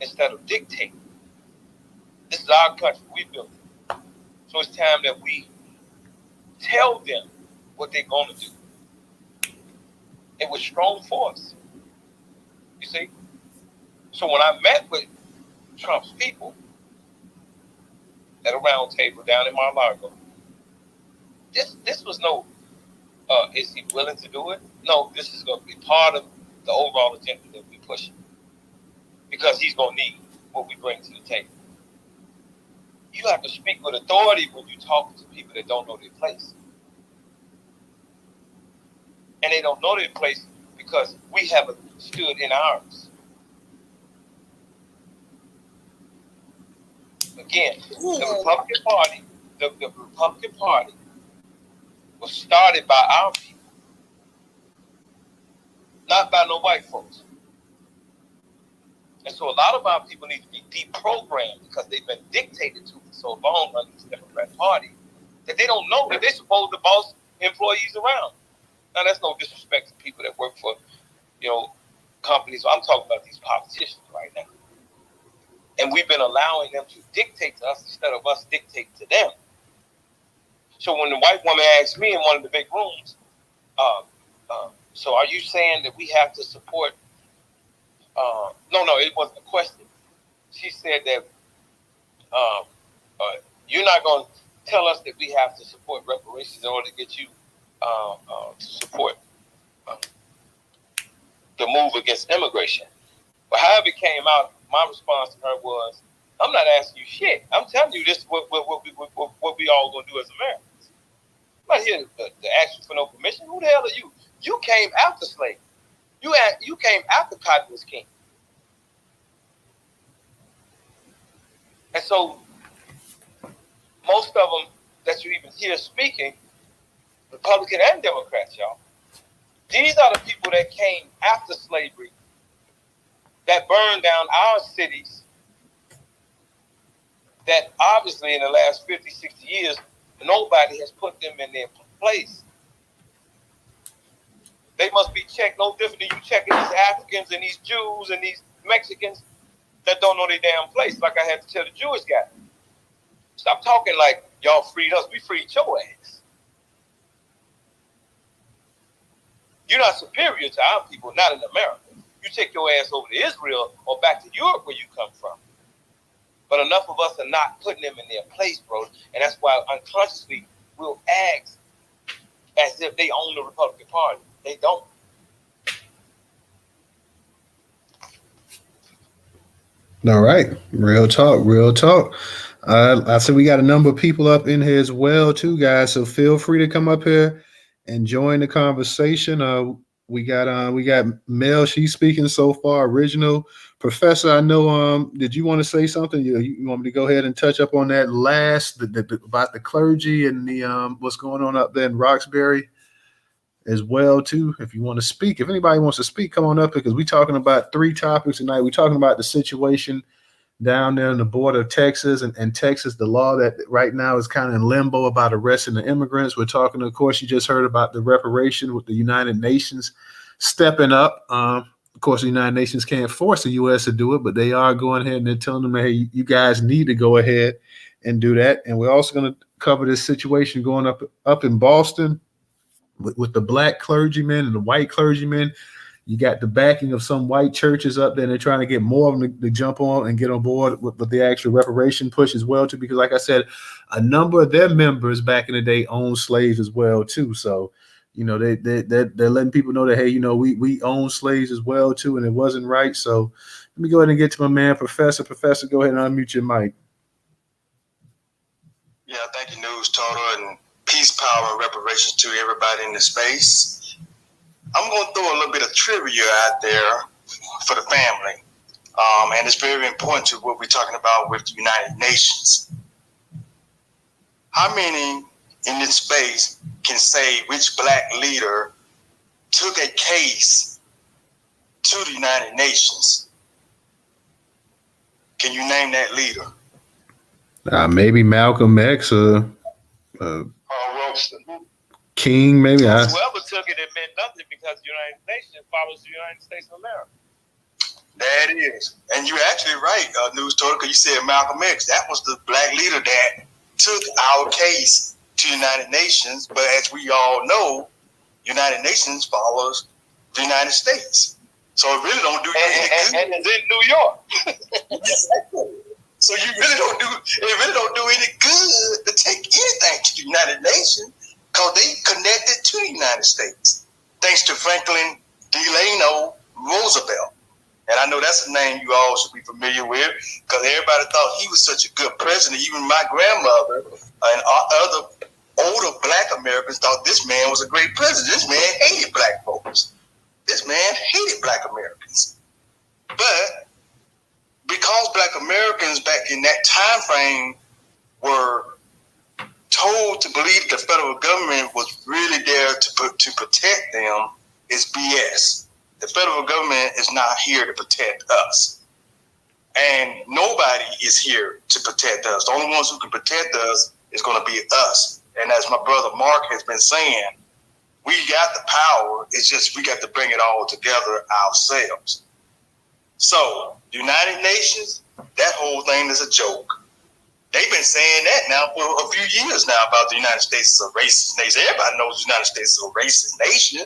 instead of dictating. This is our country. We built it. So it's time that we tell them what they're going to do. And with strong force. You see? So when I met with Trump's people at a round table down in Mar-a-Lago, this was no, is he willing to do it? No, this is going to be part of the overall agenda that we push. Because he's going to need what we bring to the table. You have to speak with authority when you talk to people that don't know their place. And they don't know their place because we haven't stood in ours. Again, the Republican Party was started by our people, not by no white folks. And so a lot of our people need to be deprogrammed because they've been dictated to for so long under this Democrat Party that they don't know that they're supposed to boss employees around. Now, that's no disrespect to people that work for, companies. I'm talking about these politicians right now. And we've been allowing them to dictate to us instead of us dictate to them. So when the white woman asked me in one of the big rooms, so are you saying that we have to support? No, it wasn't a question. She said that you're not going to tell us that we have to support reparations in order to get you to support the move against immigration. But however it came out, my response to her was, I'm not asking you shit. I'm telling you this is what we all gonna do as Americans. I'm not here to ask you for no permission. Who the hell are you? You came after slavery. You came after cotton was king. And so most of them that you even hear speaking, Republican and Democrats, y'all, these are the people that came after slavery, that burned down our cities, that obviously in the last 50, 60 years, nobody has put them in their place. They must be checked no different than you checking these Africans and these Jews and these Mexicans that don't know their damn place, like I had to tell the Jewish guy. Stop talking like y'all freed us. We freed your ass. You're not superior to our people, not in America. You take your ass over to Israel or back to Europe where you come from. But enough of us are not putting them in their place, bro. And that's why unconsciously we'll act as if they own the Republican Party. They don't. All right. Real talk. Real talk. I said we got a number of people up in here as well, too, guys. So feel free to come up here and join the conversation. We got Mel. She's speaking so far. Original Professor. I know. Did you want to say something? You want me to go ahead and touch up on that last about the clergy and the what's going on up there in Roxbury as well, too. If you want to speak, if anybody wants to speak, come on up because we're talking about 3 topics tonight. We're talking about the situation down there on the border of Texas and Texas, the law that right now is kind of in limbo about arresting the immigrants. We're talking, of course, you just heard about the reparation with the United Nations stepping up. Of course, the United Nations can't force the U.S. to do it, but they are going ahead and they're telling them, hey, you guys need to go ahead and do that. And we're also going to cover this situation going up in Boston with the black clergymen and the white clergymen. You got the backing of some white churches up there, and they're trying to get more of them to jump on and get on board with the actual reparation push as well, too, because like I said, a number of their members back in the day owned slaves as well, too. So, you know, they're letting people know that, hey, you know, we own slaves as well, too, and it wasn't right. So let me go ahead and get to my man, Professor. Professor, go ahead and unmute your mic. Yeah, thank you, Newstoter, and peace, power, and reparations to everybody in the space. I'm going to throw a little bit of trivia out there for the family, and it's very important to what we're talking about with the United Nations. How many in this space can say which black leader took a case to the United Nations? Can you name that leader? Maybe Malcolm X or Wilson. King, maybe. Whoever took it, it meant nothing because the United Nations follows the United States of America. That is. And you're actually right, Newstoter, because you said Malcolm X. That was the black leader that took our case to the United Nations. But as we all know, United Nations follows the United States. So it really don't do any good. And it's in New York. Exactly. So it really don't do any good to take anything to the United Nations because they connected to the United States. Thanks to Franklin Delano Roosevelt. And I know that's a name you all should be familiar with because everybody thought he was such a good president. Even my grandmother and other older black Americans thought this man was a great president. This man hated black folks. This man hated black Americans. But because black Americans back in that time frame were told to believe the federal government was really there to protect them, is BS. The federal government is not here to protect us. And nobody is here to protect us. The only ones who can protect us is going to be us. And as my brother Mark has been saying, we got the power. It's just we got to bring it all together ourselves. So, United Nations, that whole thing is a joke. They've been saying that now for a few years now about the United States is a racist nation. Everybody knows the United States is a racist nation.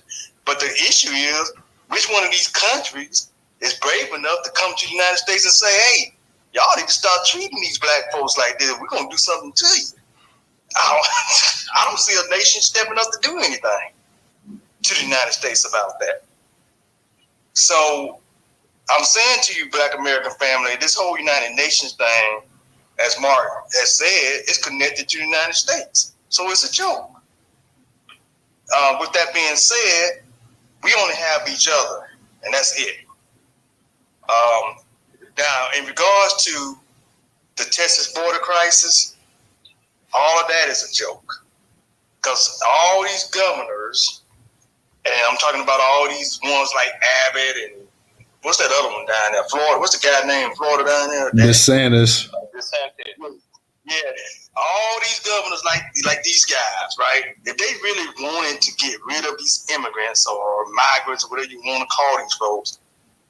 But the issue is, which one of these countries is brave enough to come to the United States and say, hey, y'all need to start treating these black folks like this. We're going to do something to you. I don't see a nation stepping up to do anything to the United States about that. So I'm saying to you, Black American family, this whole United Nations thing, as Mark has said, is connected to the United States. So it's a joke. With that being said, we only have each other, and that's it. Now, in regards to the Texas border crisis, all of that is a joke. Because all these governors, and I'm talking about all these ones like Abbott and what's that other one down there? Florida. What's the guy named Florida down there? DeSantis. Yeah. All these governors like these guys, right? If they really wanted to get rid of these immigrants or migrants or whatever you want to call these folks,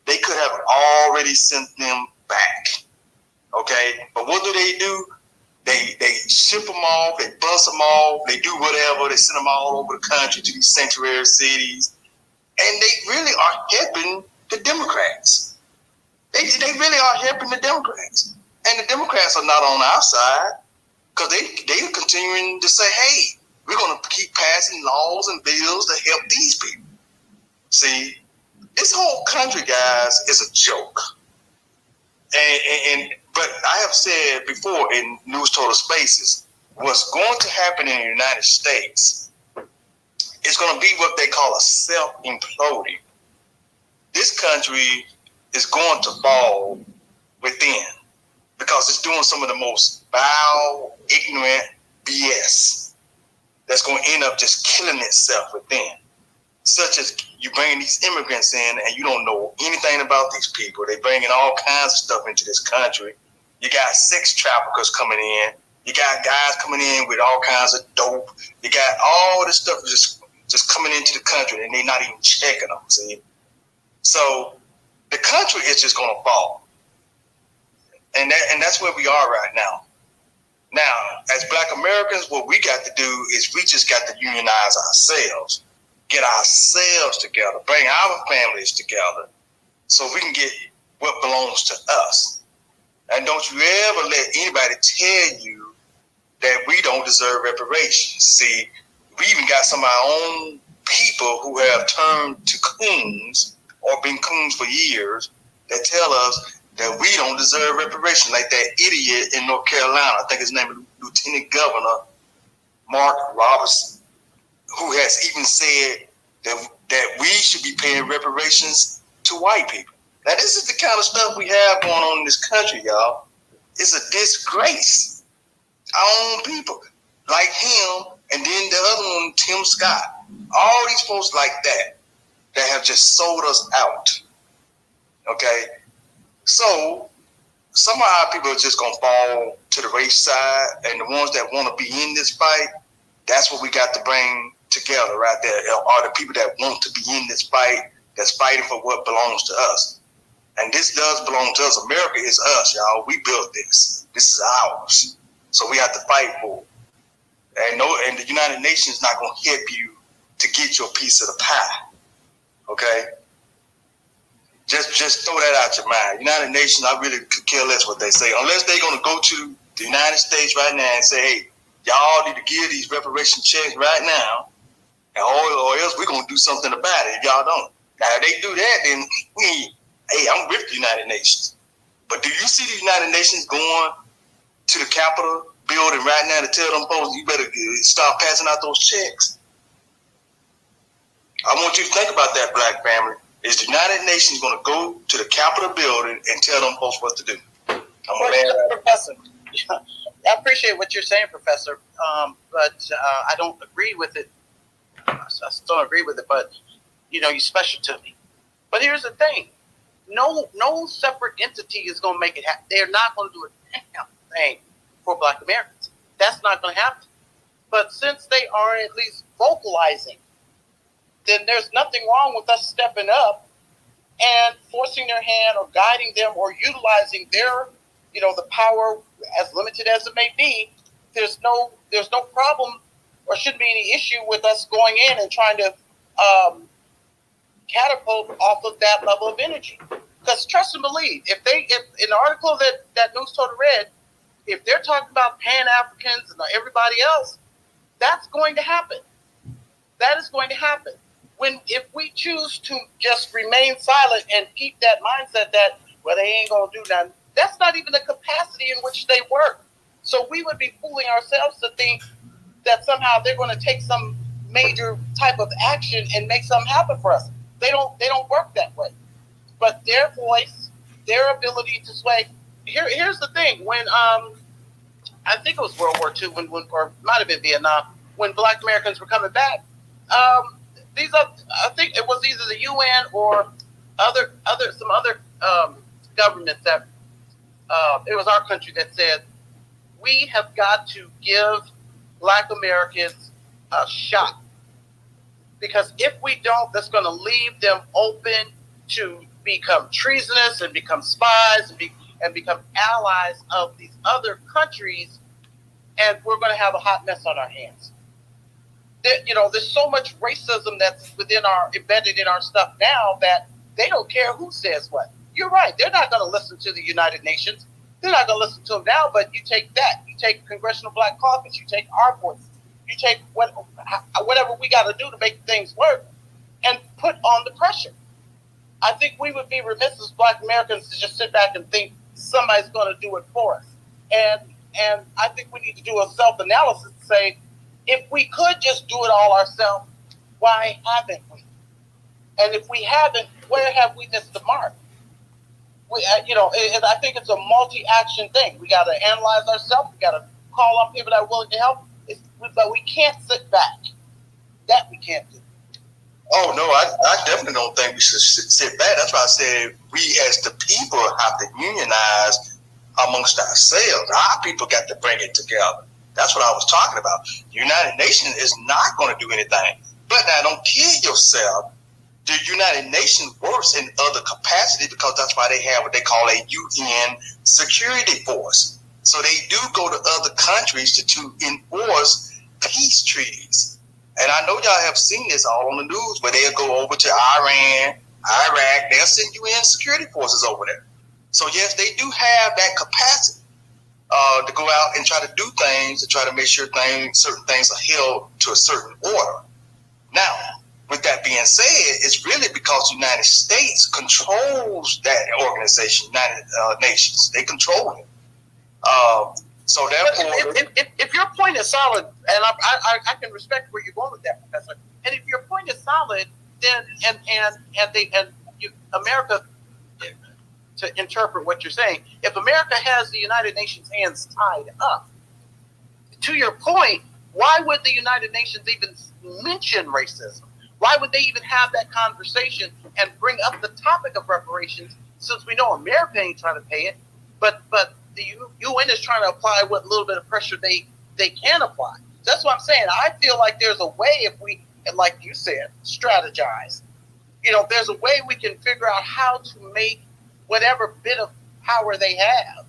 they could have already sent them back. Okay? But what do? They ship them off, they bust them off, they do whatever, they send them all over the country to these sanctuary cities. And they really are helping the Democrats. They really are helping the Democrats. And the Democrats are not on our side because they are continuing to say, hey, we're going to keep passing laws and bills to help these people. See, this whole country, guys, is a joke. But I have said before in Newstoter Spaces, what's going to happen in the United States is going to be what they call a self-imploding. This country is going to fall within because it's doing some of the most vile, ignorant BS that's going to end up just killing itself within. Such as you bring these immigrants in and you don't know anything about these people. They're bringing all kinds of stuff into this country. You got sex traffickers coming in. You got guys coming in with all kinds of dope. You got all this stuff just coming into the country and they're not even checking them, see? So the country is just going to fall. And that's where we are right now. Now, as Black Americans, what we got to do is we just got to unionize ourselves, get ourselves together, bring our families together so we can get what belongs to us. And don't you ever let anybody tell you that we don't deserve reparations. See, we even got some of our own people who have turned to coons or been coons for years that tell us that we don't deserve reparations, like that idiot in North Carolina, I think his name is Lieutenant Governor Mark Robertson, who has even said that we should be paying reparations to white people. Now, this is the kind of stuff we have going on in this country, y'all. It's a disgrace. Our own people, like him, and then the other one, Tim Scott. All these folks like that have just sold us out. Okay? So, some of our people are just going to fall to the race side, and the ones that want to be in this fight, that's what we got to bring together right there, are the people that want to be in this fight, that's fighting for what belongs to us. And this does belong to us. America is us, y'all. We built this. This is ours. So we have to fight for it. And the United Nations is not going to help you to get your piece of the pie. Okay? Just throw that out your mind. United Nations, I really could care less what they say. Unless they're going to go to the United States right now and say, hey, y'all need to give these reparation checks right now, or else we're going to do something about it if y'all don't. Now, if they do that, then hey, I'm with the United Nations. But do you see the United Nations going to the Capitol building right now to tell them folks, you better start passing out those checks? I want you to think about that, Black family. Is the United Nations going to go to the Capitol building and tell them folks what to do? Professor, I appreciate what you're saying, Professor, but I don't agree with it. I still don't agree with it, but, you're special to me. But here's the thing. No separate entity is going to make it happen. They're not going to do a damn thing for Black Americans. That's not going to happen. But since they are at least vocalizing, then there's nothing wrong with us stepping up and forcing their hand or guiding them or utilizing their, the power as limited as it may be. There's no problem or shouldn't be any issue with us going in and trying to catapult off of that level of energy. Because trust and believe, if in the article that Newstoter read, if they're talking about Pan-Africans and everybody else, that's going to happen. That is going to happen. If we choose to just remain silent and keep that mindset that, well, they ain't going to do nothing, that's not even the capacity in which they work. So we would be fooling ourselves to think that somehow they're going to take some major type of action and make something happen for us. They don't work that way. But their voice, their ability to sway. Here's the thing. When I think it was World War II, or it might have been Vietnam, when Black Americans were coming back, I think it was either the UN or some other governments that it was our country that said, we have got to give Black Americans a shot, because if we don't, that's going to leave them open to become treasonous and become spies and become allies of these other countries, and we're going to have a hot mess on our hands. There's so much racism that's embedded in our stuff now that they don't care who says what. You're right. They're not going to listen to the United Nations. They're not going to listen to them now, but you take that. You take Congressional Black Caucus. You take our voice. You take whatever we got to do to make things work and put on the pressure. I think we would be remiss as Black Americans to just sit back and think somebody's going to do it for us. And I think we need to do a self-analysis and say, if we could just do it all ourselves, why haven't we? And if we haven't, where have we missed the mark? And I think it's a multi-action thing. We got to analyze ourselves. We got to call on people that are willing to help. But we can't sit back. That we can't do. Oh, no, I definitely don't think we should sit back. That's why I said we as the people have to unionize amongst ourselves. Our people got to bring it together. That's what I was talking about. The United Nations is not going to do anything. But now, don't kill yourself. The United Nations works in other capacity because that's why they have what they call a UN security force. So they do go to other countries to enforce peace treaties. And I know y'all have seen this all on the news where they'll go over to Iran, Iraq, they'll send UN security forces over there. So yes, they do have that capacity to go out and try to do things, to try to make sure certain things are held to a certain order. Now, with that being said, it's really because the United States controls that organization, United Nations. They control it. So therefore, if your point is solid, and I can respect where you're going with that, Professor. And if your point is solid, then America, to interpret what you're saying, if America has the United Nations hands tied up, to your point, why would the United Nations even mention racism? Why would they even have that conversation and bring up the topic of reparations, since we know America ain't trying to pay it, but the UN is trying to apply what little bit of pressure they can apply. That's what I'm saying. I feel like there's a way, if we, and like you said, strategize. There's a way we can figure out how to make whatever bit of power they have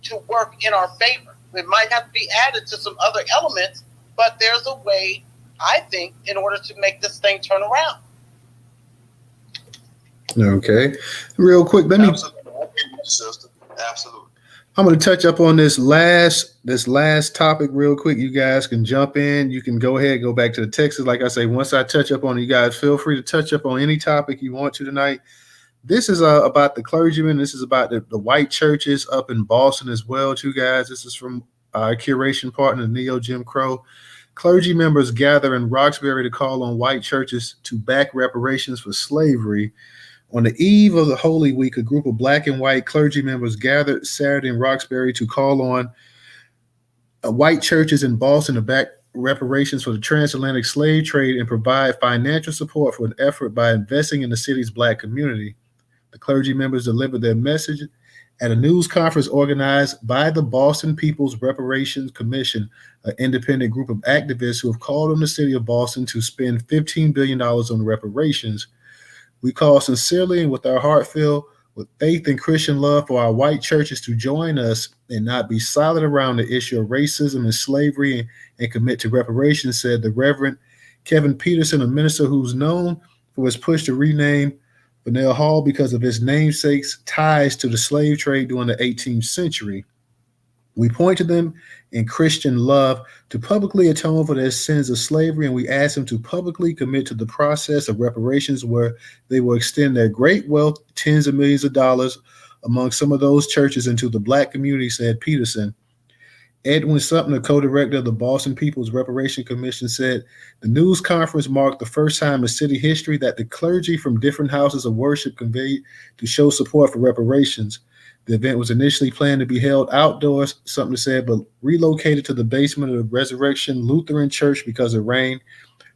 to work in our favor. It might have to be added to some other elements, but there's a way, I think, in order to make this thing turn around. Okay. Real quick, let me... Absolutely. I'm going to touch up on this last topic real quick. You guys can jump in. You can go ahead, go back to the Texas. Like I say, once I touch up on it, you guys feel free to touch up on any topic you want to tonight. This is about the clergymen. This is about the white churches up in Boston as well, too, guys. This is from our curation partner, Neo Jim Crow. Clergy members gather in Roxbury to call on white churches to back reparations for slavery. On the eve of the Holy Week, a group of black and white clergy members gathered Saturday in Roxbury to call on white churches in Boston to back reparations for the transatlantic slave trade and provide financial support for an effort by investing in the city's black community. The clergy members delivered their message at a news conference organized by the Boston People's Reparations Commission, an independent group of activists who have called on the city of Boston to spend $15 billion on reparations. We call sincerely and with our heart filled with faith and Christian love for our white churches to join us and not be silent around the issue of racism and slavery and commit to reparations, said the Reverend Kevin Peterson, a minister who's known for his push to rename Faneuil Hall because of his namesake's ties to the slave trade during the 18th century. We point to them in Christian love to publicly atone for their sins of slavery, and we ask them to publicly commit to the process of reparations where they will extend their great wealth, tens of millions of dollars, among some of those churches into the Black community, said Peterson. Edwin Sumner, co-director of the Boston People's Reparation Commission, said the news conference marked the first time in city history that the clergy from different houses of worship convened to show support for reparations. The event was initially planned to be held outdoors, Sumner said, but relocated to the basement of the Resurrection Lutheran Church because of rain.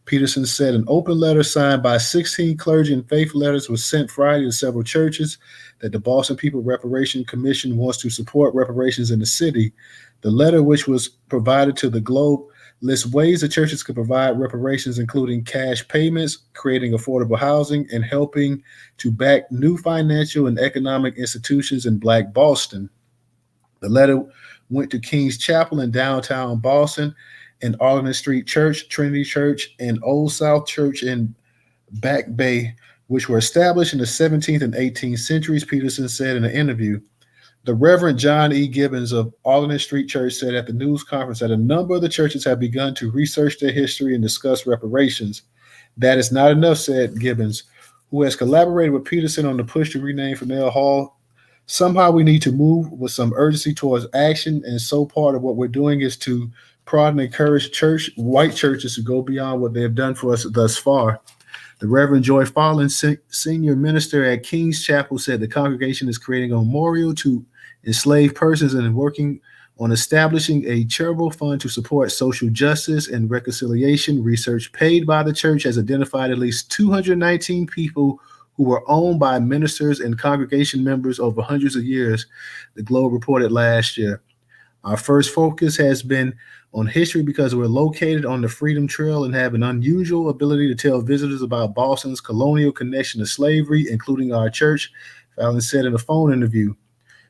Peterson said an open letter signed by 16 clergy and faith letters was sent Friday to several churches that the Boston People Reparation Commission wants to support reparations in the city. The letter, which was provided to the Globe, lists ways the churches could provide reparations, including cash payments, creating affordable housing, and helping to back new financial and economic institutions in Black Boston. The letter went to King's Chapel in downtown Boston, and Arlington Street Church, Trinity Church, and Old South Church in Back Bay, which were established in the 17th and 18th centuries, Peterson said in an interview. The Reverend John E. Gibbons of Arlington Street Church said at the news conference that a number of the churches have begun to research their history and discuss reparations. That is not enough, said Gibbons, who has collaborated with Peterson on the push to rename Faneuil Hall. Somehow we need to move with some urgency towards action, and so part of what we're doing is to prod and encourage white churches to go beyond what they have done for us thus far. The Reverend Joy Farland, senior minister at King's Chapel, said the congregation is creating a memorial to enslaved persons and working on establishing a charitable fund to support social justice and reconciliation. Research paid by the church has identified at least 219 people who were owned by ministers and congregation members over hundreds of years, the Globe reported last year. Our first focus has been on history because we're located on the Freedom Trail and have an unusual ability to tell visitors about Boston's colonial connection to slavery, including our church, Fallon said in a phone interview.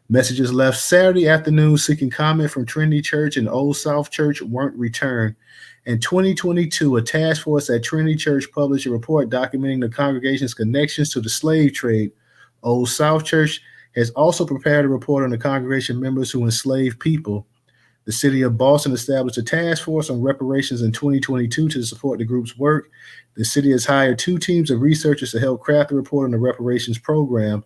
Messages left Saturday afternoon seeking comment from Trinity Church and Old South Church weren't returned. In 2022, a task force at Trinity Church published a report documenting the congregation's connections to the slave trade. Old South Church has also prepared a report on the congregation members who enslaved people. The city of Boston established a task force on reparations in 2022 to support the group's work. The city has hired 2 teams of researchers to help craft the report on the reparations program.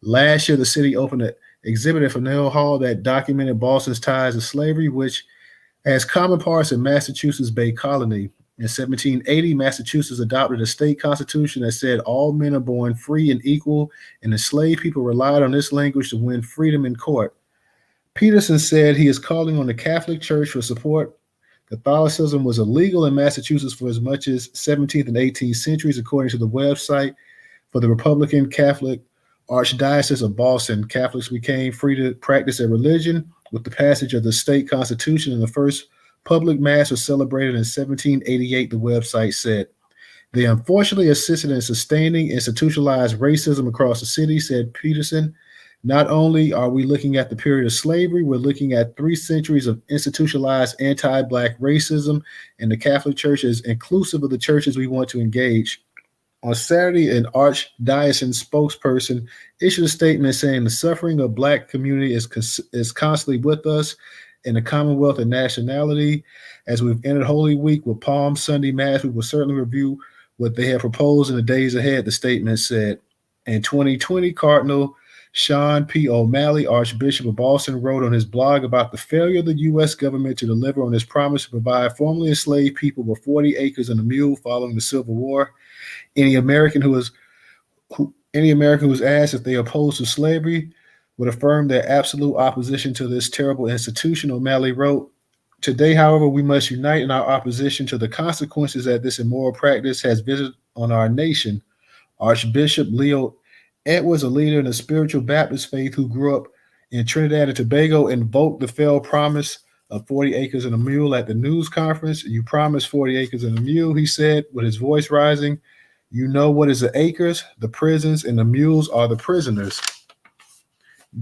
Last year, the city opened an exhibit at Faneuil Hall that documented Boston's ties to slavery, which has common parts in Massachusetts Bay Colony. In 1780, Massachusetts adopted a state constitution that said all men are born free and equal, and enslaved people relied on this language to win freedom in court. Peterson said he is calling on the Catholic Church for support. Catholicism was illegal in Massachusetts for as much as 17th and 18th centuries, according to the website for the Republican Catholic Archdiocese of Boston. Catholics became free to practice their religion with the passage of the state constitution, and the first public mass was celebrated in 1788, the website said. They unfortunately assisted in sustaining institutionalized racism across the city, said Peterson. Not only are we looking at the period of slavery, we're looking at 3 centuries of institutionalized anti-Black racism, and the Catholic Church is inclusive of the churches we want to engage. On Saturday, an archdiocese spokesperson issued a statement saying the suffering of Black community is constantly with us in the Commonwealth and nationality. As we've entered Holy Week with Palm Sunday Mass, we will certainly review what they have proposed in the days ahead, the statement said. In 2020, Cardinal Sean P. O'Malley, Archbishop of Boston, wrote on his blog about the failure of the U.S. government to deliver on his promise to provide formerly enslaved people with 40 acres and a mule following the Civil War. Any American who is asked if they are opposed to slavery would affirm their absolute opposition to this terrible institution, O'Malley wrote. Today, however, we must unite in our opposition to the consequences that this immoral practice has visited on our nation. Archbishop Leo Edwards, a leader in the spiritual Baptist faith who grew up in Trinidad and Tobago, invoked the failed promise of 40 acres and a mule at the news conference. You promised 40 acres and a mule, he said, with his voice rising. You know what is the acres, the prisons, and the mules are the prisoners.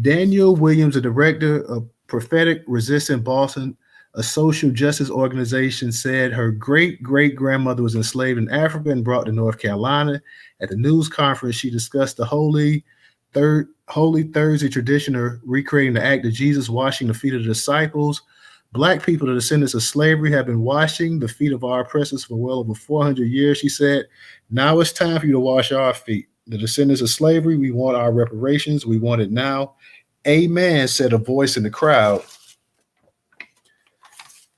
Daniel Williams, the director of Prophetic Resistance Boston, a social justice organization, said her great-great-grandmother was enslaved in Africa and brought to North Carolina. At the news conference, she discussed the Holy Thursday tradition of recreating the act of Jesus washing the feet of the disciples. Black people, the descendants of slavery, have been washing the feet of our oppressors for well over 400 years, she said. Now it's time for you to wash our feet. The descendants of slavery, we want our reparations. We want it now. Amen, said a voice in the crowd.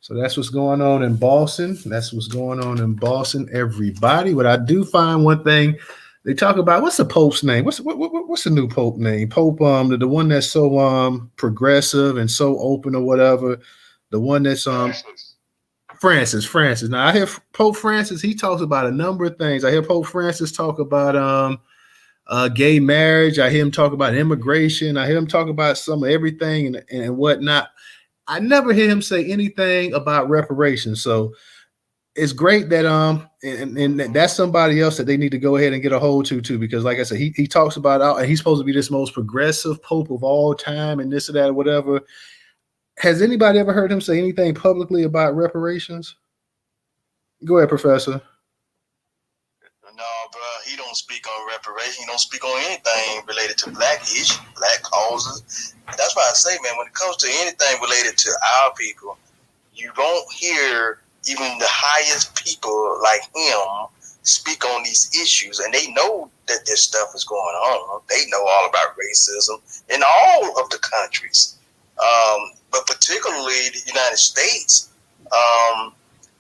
So that's what's going on in Boston. That's what's going on in Boston, everybody. But I do find one thing. They talk about, what's the Pope's name? What's the new Pope name? Pope, the one that's so progressive and so open or whatever. The one that's Francis. Now I hear Pope Francis, he talks about a number of things. I hear Pope Francis talk about gay marriage. I hear him talk about immigration. I hear him talk about some of everything and whatnot. I never hear him say anything about reparations. So it's great that and that's somebody else that they need to go ahead and get a hold to too, because like I said, he talks about and he's supposed to be this most progressive Pope of all time and this or that or whatever. Has anybody ever heard him say anything publicly about reparations? Go ahead, Professor. No, bro, he don't speak on reparations. He don't speak on anything related to black issues, black causes. That's why I say, man, when it comes to anything related to our people, you don't hear even the highest people like him speak on these issues, and they know that this stuff is going on. They know all about racism in all of the countries, but particularly the United States,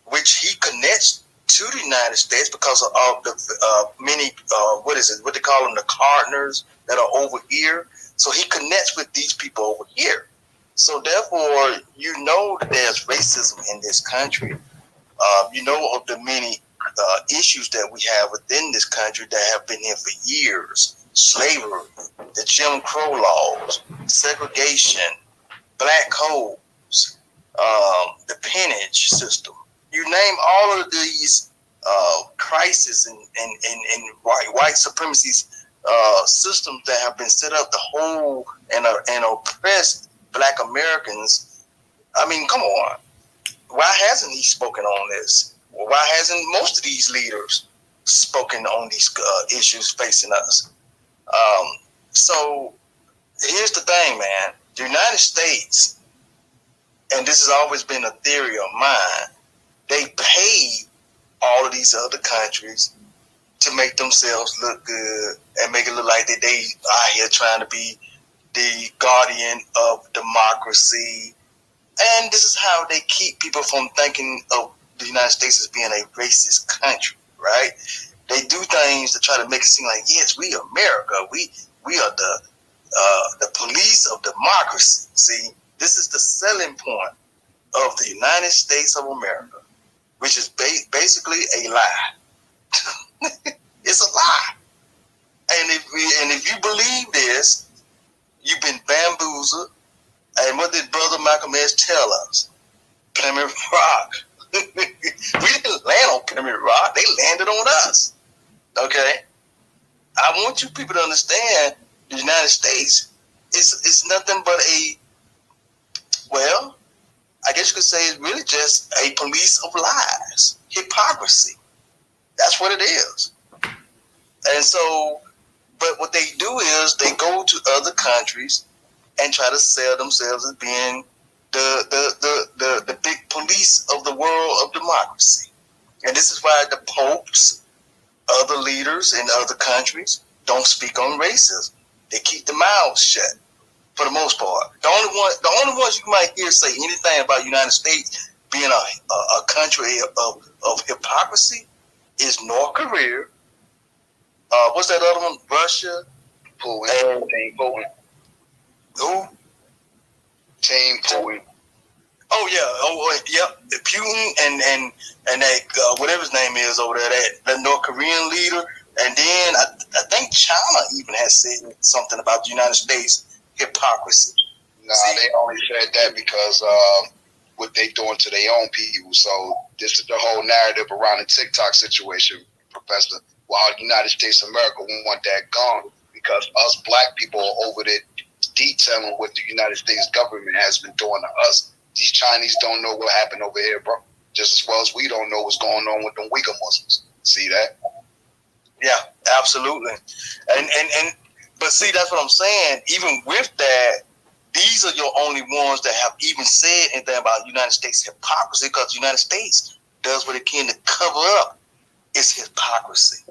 which he connects to the United States because of the many, what they call them, the partners that are over here. So he connects with these people over here. So therefore, you know that there's racism in this country. You know of the many issues that we have within this country that have been here for years. Slavery, the Jim Crow laws, segregation, black codes, the peonage system. You name all of these crises and white supremacy systems that have been set up to hold and oppress Black Americans. I mean, come on. Why hasn't he spoken on this? Why hasn't most of these leaders spoken on these issues facing us? So here's the thing, man. The United States, and this has always been a theory of mine, they pay all of these other countries to make themselves look good and make it look like that they are here trying to be the guardian of democracy. And this is how they keep people from thinking of the United States as being a racist country, right? They do things to try to make it seem like, yes, we America. We are the police of democracy. See, this is the selling point of the United States of America, which is basically a lie. It's a lie. And if you believe this, you've been bamboozled. And what did Brother Malcolm X tell us? Plymouth Rock. We didn't land on Plymouth Rock. They landed on us. Okay? I want you people to understand the United States is nothing but I guess you could say it's really just a police of lies, hypocrisy. That's what it is. And so, but what they do is they go to other countries and try to sell themselves as being the big police of the world of democracy. And this is why the popes, other leaders in other countries don't speak on racism. They keep their mouths shut for the most part. The only ones you might hear say anything about the United States being a country of hypocrisy is North Korea. What's that other one? Russia. Putin. Who? Team Putin. Oh yeah. Putin and that whatever his name is over there, that North Korean leader, and then I think China even has said something about the United States hypocrisy. Nah, they only said that because what they doing to their own people. So this is the whole narrative around the TikTok situation, Professor. While the United States of America want that gone because us black people are over there detailing what the United States government has been doing to us. These Chinese don't know what happened over here, bro. Just as well as we don't know what's going on with them Uyghur Muslims. See that? Yeah, absolutely. And But see, that's what I'm saying. Even with that, these are your only ones that have even said anything about United States hypocrisy, because the United States does what it can to cover up its hypocrisy.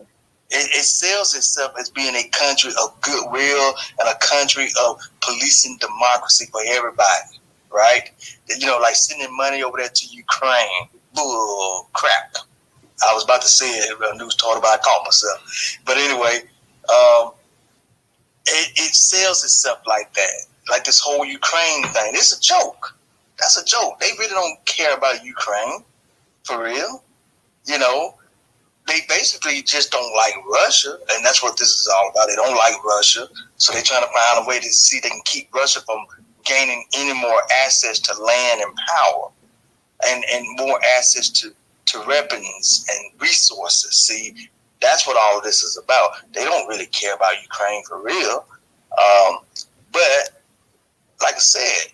It sells itself as being a country of goodwill and a country of policing democracy for everybody, right? Like sending money over there to Ukraine. Bull crap. I was about to say it, Newstoter By, I caught myself. But anyway, it sells itself like that. Like this whole Ukraine thing. It's a joke. That's a joke. They really don't care about Ukraine, for real. They basically just don't like Russia, and that's what this is all about. They don't like Russia, so they're trying to find a way to see if they can keep Russia from gaining any more access to land and power, and more access to weapons and resources. See, that's what all of this is about. They don't really care about Ukraine for real. But like I said,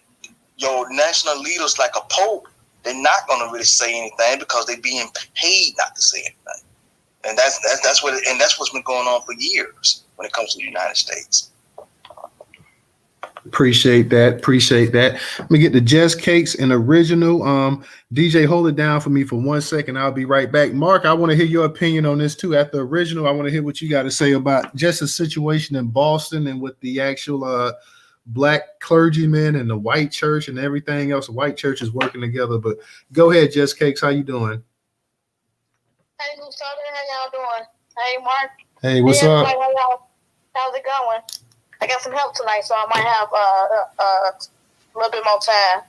your national leaders like a pope, they're not going to really say anything because they're being paid not to say anything. And that's what's been going on for years when it comes to the United States. Appreciate that. Let me get the Jess Cakes and original. DJ, hold it down for me for 1 second. I'll be right back. Mark, I want to hear your opinion on this too. At the original, I want to hear what you got to say about just the situation in Boston and with the actual black clergymen and the white church and everything else. The white church is working together. But go ahead, Jess Cakes. How you doing? Hey, Newstoter, how y'all doing? Hey, Mark. Hey, what's up? How's it going? I got some help tonight, so I might have a little bit more time.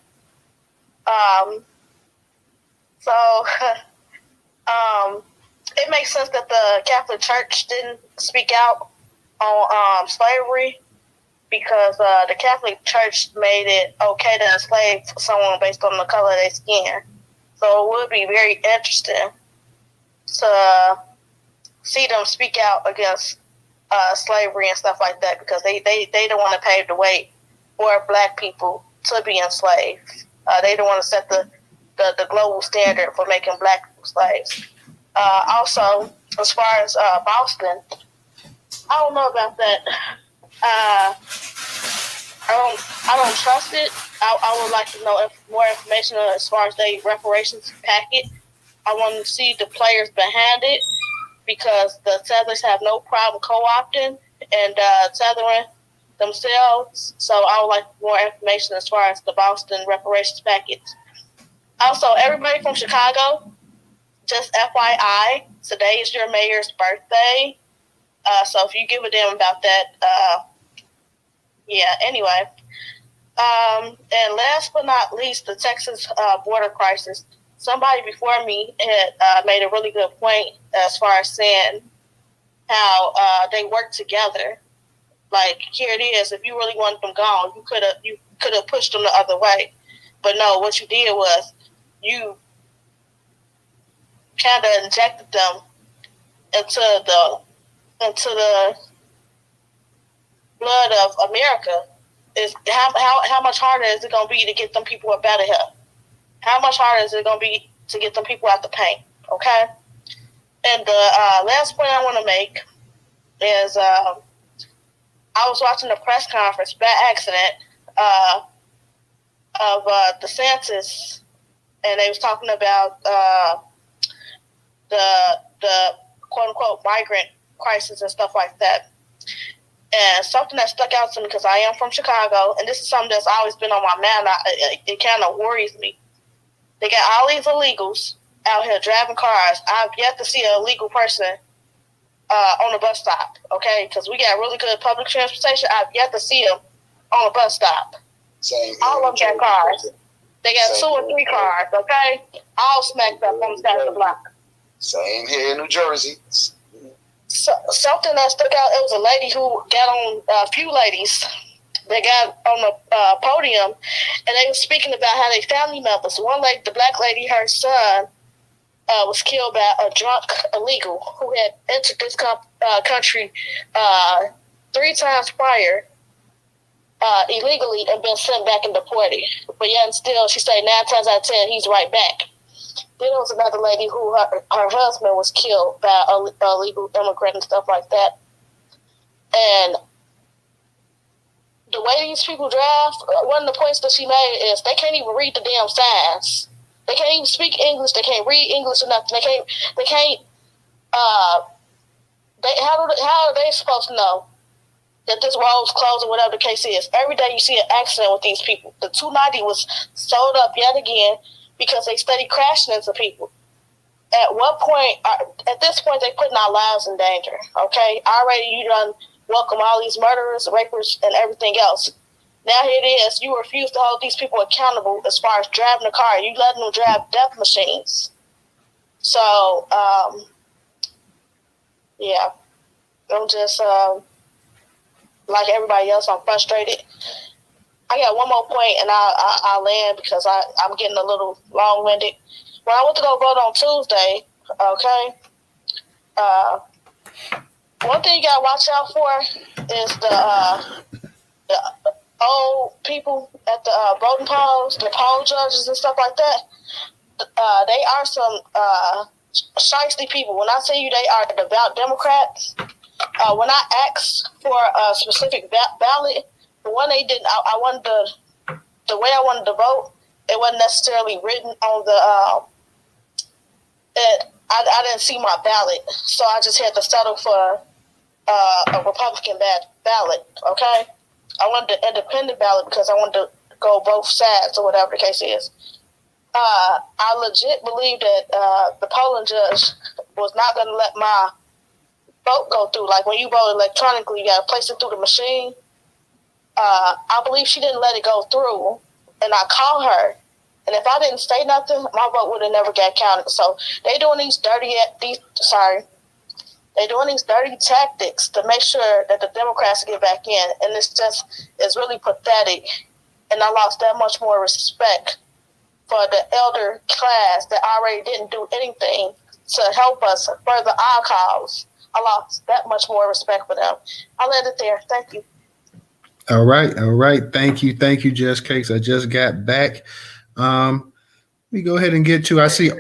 It makes sense that the Catholic Church didn't speak out on slavery because the Catholic Church made it okay to enslave someone based on the color of their skin. So it would be very interesting to see them speak out against slavery and stuff like that, because they don't want to pave the way for black people to be enslaved. They don't want to set the global standard for making black people slaves. Also, as far as Boston, I don't know about that. I don't trust it. I would like to know more information as far as the reparations packet. I want to see the players behind it, because the settlers have no problem co-opting and tethering themselves. So I would like more information as far as the Boston reparations package. Also, everybody from Chicago, just FYI, today is your mayor's birthday. So if you give a damn about that, anyway. And last but not least, the Texas border crisis. Somebody before me had made a really good point as far as saying how they work together. Like, here it is. If you really wanted them gone, you could have pushed them the other way. But no, what you did was you kind of injected them into the blood of America. Is how much harder is it going to be to get them people up out of here? How much harder is it going to be to get them people out the paint? Okay? And the last point I want to make is I was watching the press conference by accident of DeSantis, and they was talking about the quote-unquote migrant crisis and stuff like that. And something that stuck out to me, because I am from Chicago, and this is something that's always been on my mind, it kind of worries me. They got all these illegals out here driving cars. I've yet to see an illegal person on a bus stop, okay? Because we got really good public transportation. I've yet to see them on a bus stop. Same all of them got cars. They got 2 or 3 cars, okay? All smacked up on the side of the block. Same here in New Jersey. So, something that stuck out, it was a lady who got on, a few ladies that got on the podium, and they were speaking about how they family members. One lady, the black lady, her son was killed by a drunk illegal who had entered this country 3 times prior illegally and been sent back and deported. But yet and still, she said 9 times out of 10, he's right back. Then there was another lady who her husband was killed by illegal immigrant and stuff like that. And the way these people draft, one of the points that she made is they can't even read the damn signs. They can't even speak English. They can't read English or nothing. They can't. How are they supposed to know that this road's closed or whatever the case is? Every day you see an accident with these people. The 290 was sold up yet again because they study crashing into people. At what point? At this point, they're putting our lives in danger. Okay, already you done welcome all these murderers, rapers, and everything else. Now here it is. You refuse to hold these people accountable as far as driving a car. You letting them drive death machines. So, yeah, I'm just like everybody else. I'm frustrated. I got one more point, and I'll land because I'm getting a little long-winded. When I went to go vote on Tuesday, okay, one thing you gotta watch out for is the old people at the voting polls, the poll judges and stuff like that. They are some shiesty people. When I say you, they are devout Democrats. When I asked for a specific ballot, the one they didn't, I wanted the way I wanted to vote, it wasn't necessarily written on the. I didn't see my ballot, so I just had to settle for a Republican ballot. Okay, I wanted the independent ballot because I wanted to go both sides or whatever the case is. I legit believe that the polling judge was not going to let my vote go through. Like when you vote electronically, you got to place it through the machine. I believe she didn't let it go through, and I called her. And if I didn't say nothing, my vote would have never got counted. So they doing these dirty tactics to make sure that the Democrats get back in, and it's really pathetic. And I lost that much more respect for the elder class that already didn't do anything to help us further our cause. I lost that much more respect for them. I'll end it there. Thank you. All right. Thank you, Just Cakes. I just got back. Let me go ahead and get to. I see. Hey,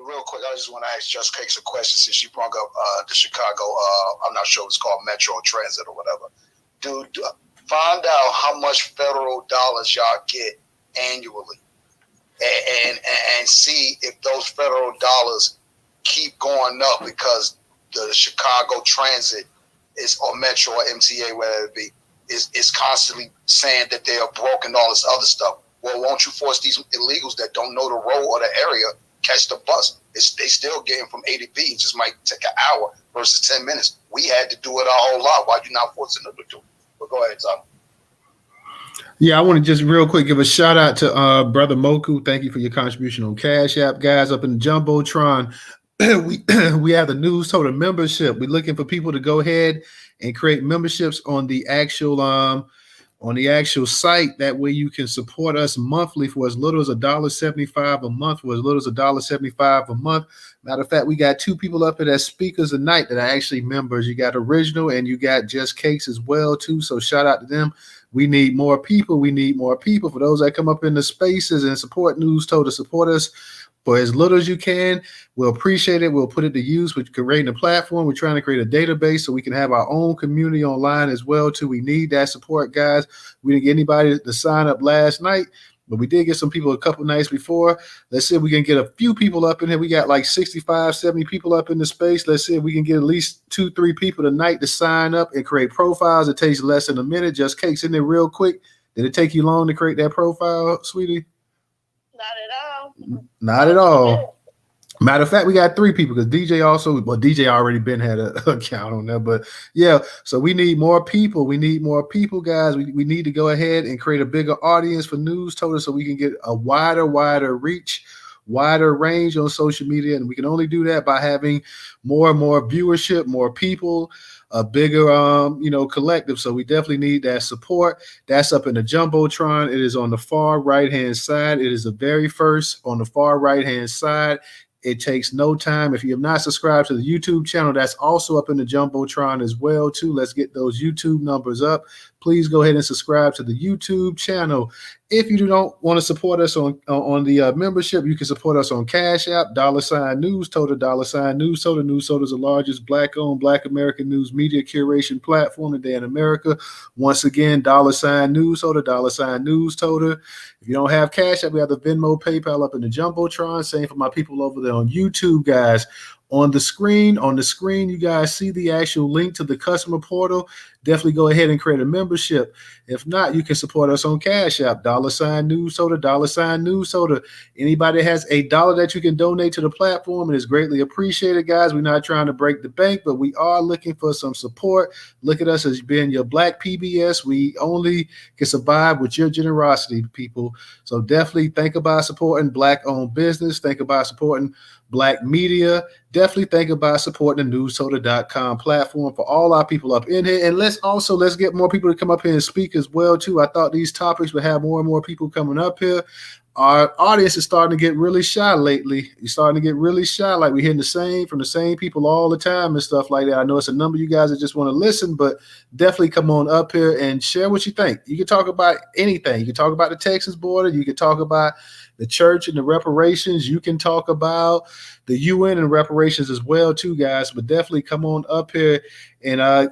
real quick, I just want to ask Just Cakes a question since she brought up the Chicago. I'm not sure it's called Metro Transit or whatever. Dude, find out how much federal dollars y'all get annually, and see if those federal dollars keep going up because the Chicago Transit is or Metro or MTA, whatever it be, is constantly saying that they are broke and all this other stuff. Well, won't you force these illegals that don't know the road or the area catch the bus? They still getting from A to B. It just might take an hour versus 10 minutes. We had to do it a whole lot. Why you not forcing them to do it? But go ahead, Tom. Yeah, I want to just real quick give a shout out to Brother Moku. Thank you for your contribution on Cash App, guys. Up in the Jumbotron, we have the Newstoter membership. We're looking for people to go ahead and create memberships on the actual site. That way you can support us monthly for as little as $1.75 a month, for as little as $1.75 a month. Matter of fact, we got two people up here as speakers tonight that are actually members. You got Original and you got Just Cakes as well too. So shout out to them. We need more people. For those that come up in the spaces and support Newstoter, support us for as little as you can. We'll appreciate it. We'll put it to use. We're creating a platform. We're trying to create a database so we can have our own community online as well too. We need that support, guys. We didn't get anybody to sign up last night, but we did get some people a couple nights before. Let's see if we can get a few people up in here. We got like 65, 70 people up in the space. Let's see if we can get at least 2-3 people tonight to sign up and create profiles. It takes less than a minute. Just Cakes in there real quick. Did it take you long to create that profile, sweetie? Not at all. Matter of fact, we got 3 people because DJ already been had an account on there. But yeah, so we need more people. We need more people, guys. We need to go ahead and create a bigger audience for Newstoter so we can get a wider reach, wider range on social media. And we can only do that by having more and more viewership, more people, a bigger collective. So we definitely need that support. That's up in the Jumbotron. It is on the far right-hand side. It is the very first on the far right-hand side. It takes no time. If you have not subscribed to the YouTube channel, that's also up in the Jumbotron as well too. Let's get those YouTube numbers up. please go ahead and subscribe to the YouTube channel. If you don't want to support us on the membership, you can support us on Cash App, $Newstoter, $Newstoter. Newstoter is the largest Black-owned, Black American news media curation platform today in America. Once again, $Newstoter, Newstoter. If you don't have Cash App, we have the Venmo, PayPal up in the Jumbotron. Same for my people over there on YouTube, guys. On the screen, you guys see the actual link to the customer portal. Definitely go ahead and create a membership. If not, you can support us on Cash App, $Newstoter, Newstoter. Anybody has $1 that you can donate to the platform, it is greatly appreciated, guys. We're not trying to break the bank, but we are looking for some support. Look at us as being your Black PBS. We only can survive with your generosity, people. So definitely think about supporting Black-owned business. Think about supporting Black media. Definitely think about supporting the Newstoter.com platform for all our people up in here. And let's get more people to come up here and speak as well, too. I thought these topics would have more and more people coming up here. Our audience is starting to get really shy lately. It's starting to get really shy. Like we're hearing from the same people all the time and stuff like that. I know it's a number of you guys that just want to listen, but definitely come on up here and share what you think. You can talk about anything. You can talk about the Texas border. You can talk about the church and the reparations. You can talk about the UN and reparations as well, too, guys. But definitely come on up here and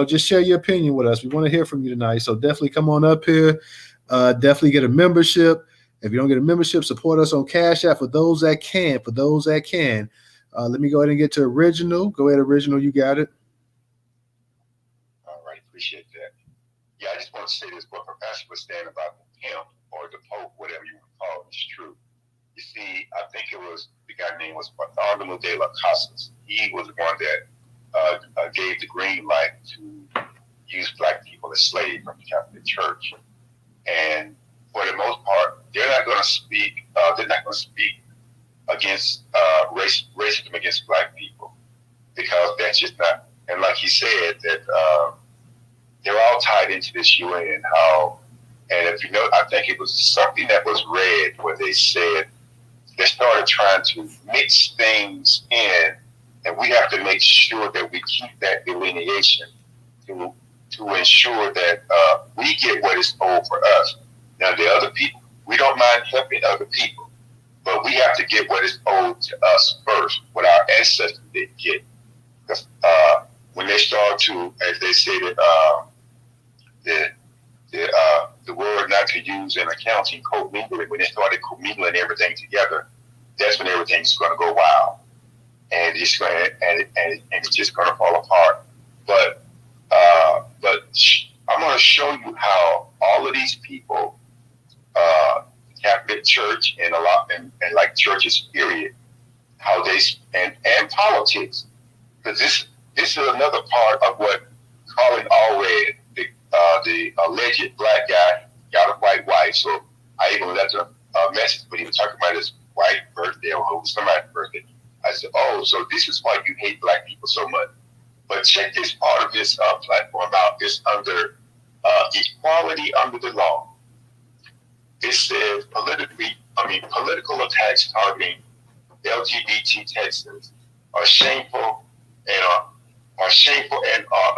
just share your opinion with us. We want to hear from you tonight. So definitely come on up here. Definitely get a membership. If you don't get a membership, support us on Cash App for those that can. Let me go ahead and get to Original. Go ahead, Original. You got it. All right. Appreciate that. Yeah, I just want to say this. What Professor was saying about the pimp or the Pope, whatever you want to call it, is true. You see, I think it was the guy's name was Bartholomew de las Casas. He was the one that gave the green light to use Black people as slaves from the Catholic Church. And for the most part, they're not going to speak. They're not going to speak against racism against Black people because that's just not. And like he said, that they're all tied into this UN and how. And if you know, I think it was something that was read where they said they started trying to mix things in, and we have to make sure that we keep that delineation to ensure that we get what is owed for us. Now, the other people, we don't mind helping other people, but we have to get what is owed to us first, what our ancestors didn't get. Because when they start to, as they say, the word not to use in accounting, commingling, when they started commingling everything together, that's when everything's going to go wild, and it's going and it's just going to fall apart. But I'm going to show you how all of these people, Catholic Church and like churches, period, how they and politics, because this is another part of what Colin Allred, the alleged Black guy, got a white wife. So I even left a message when he was talking about his white birthday or somebody's birthday. I said, "Oh, so this is why you hate Black people so much." But check this part of this platform out. It's under equality under the law. It says political attacks targeting LGBT Texans are shameful and are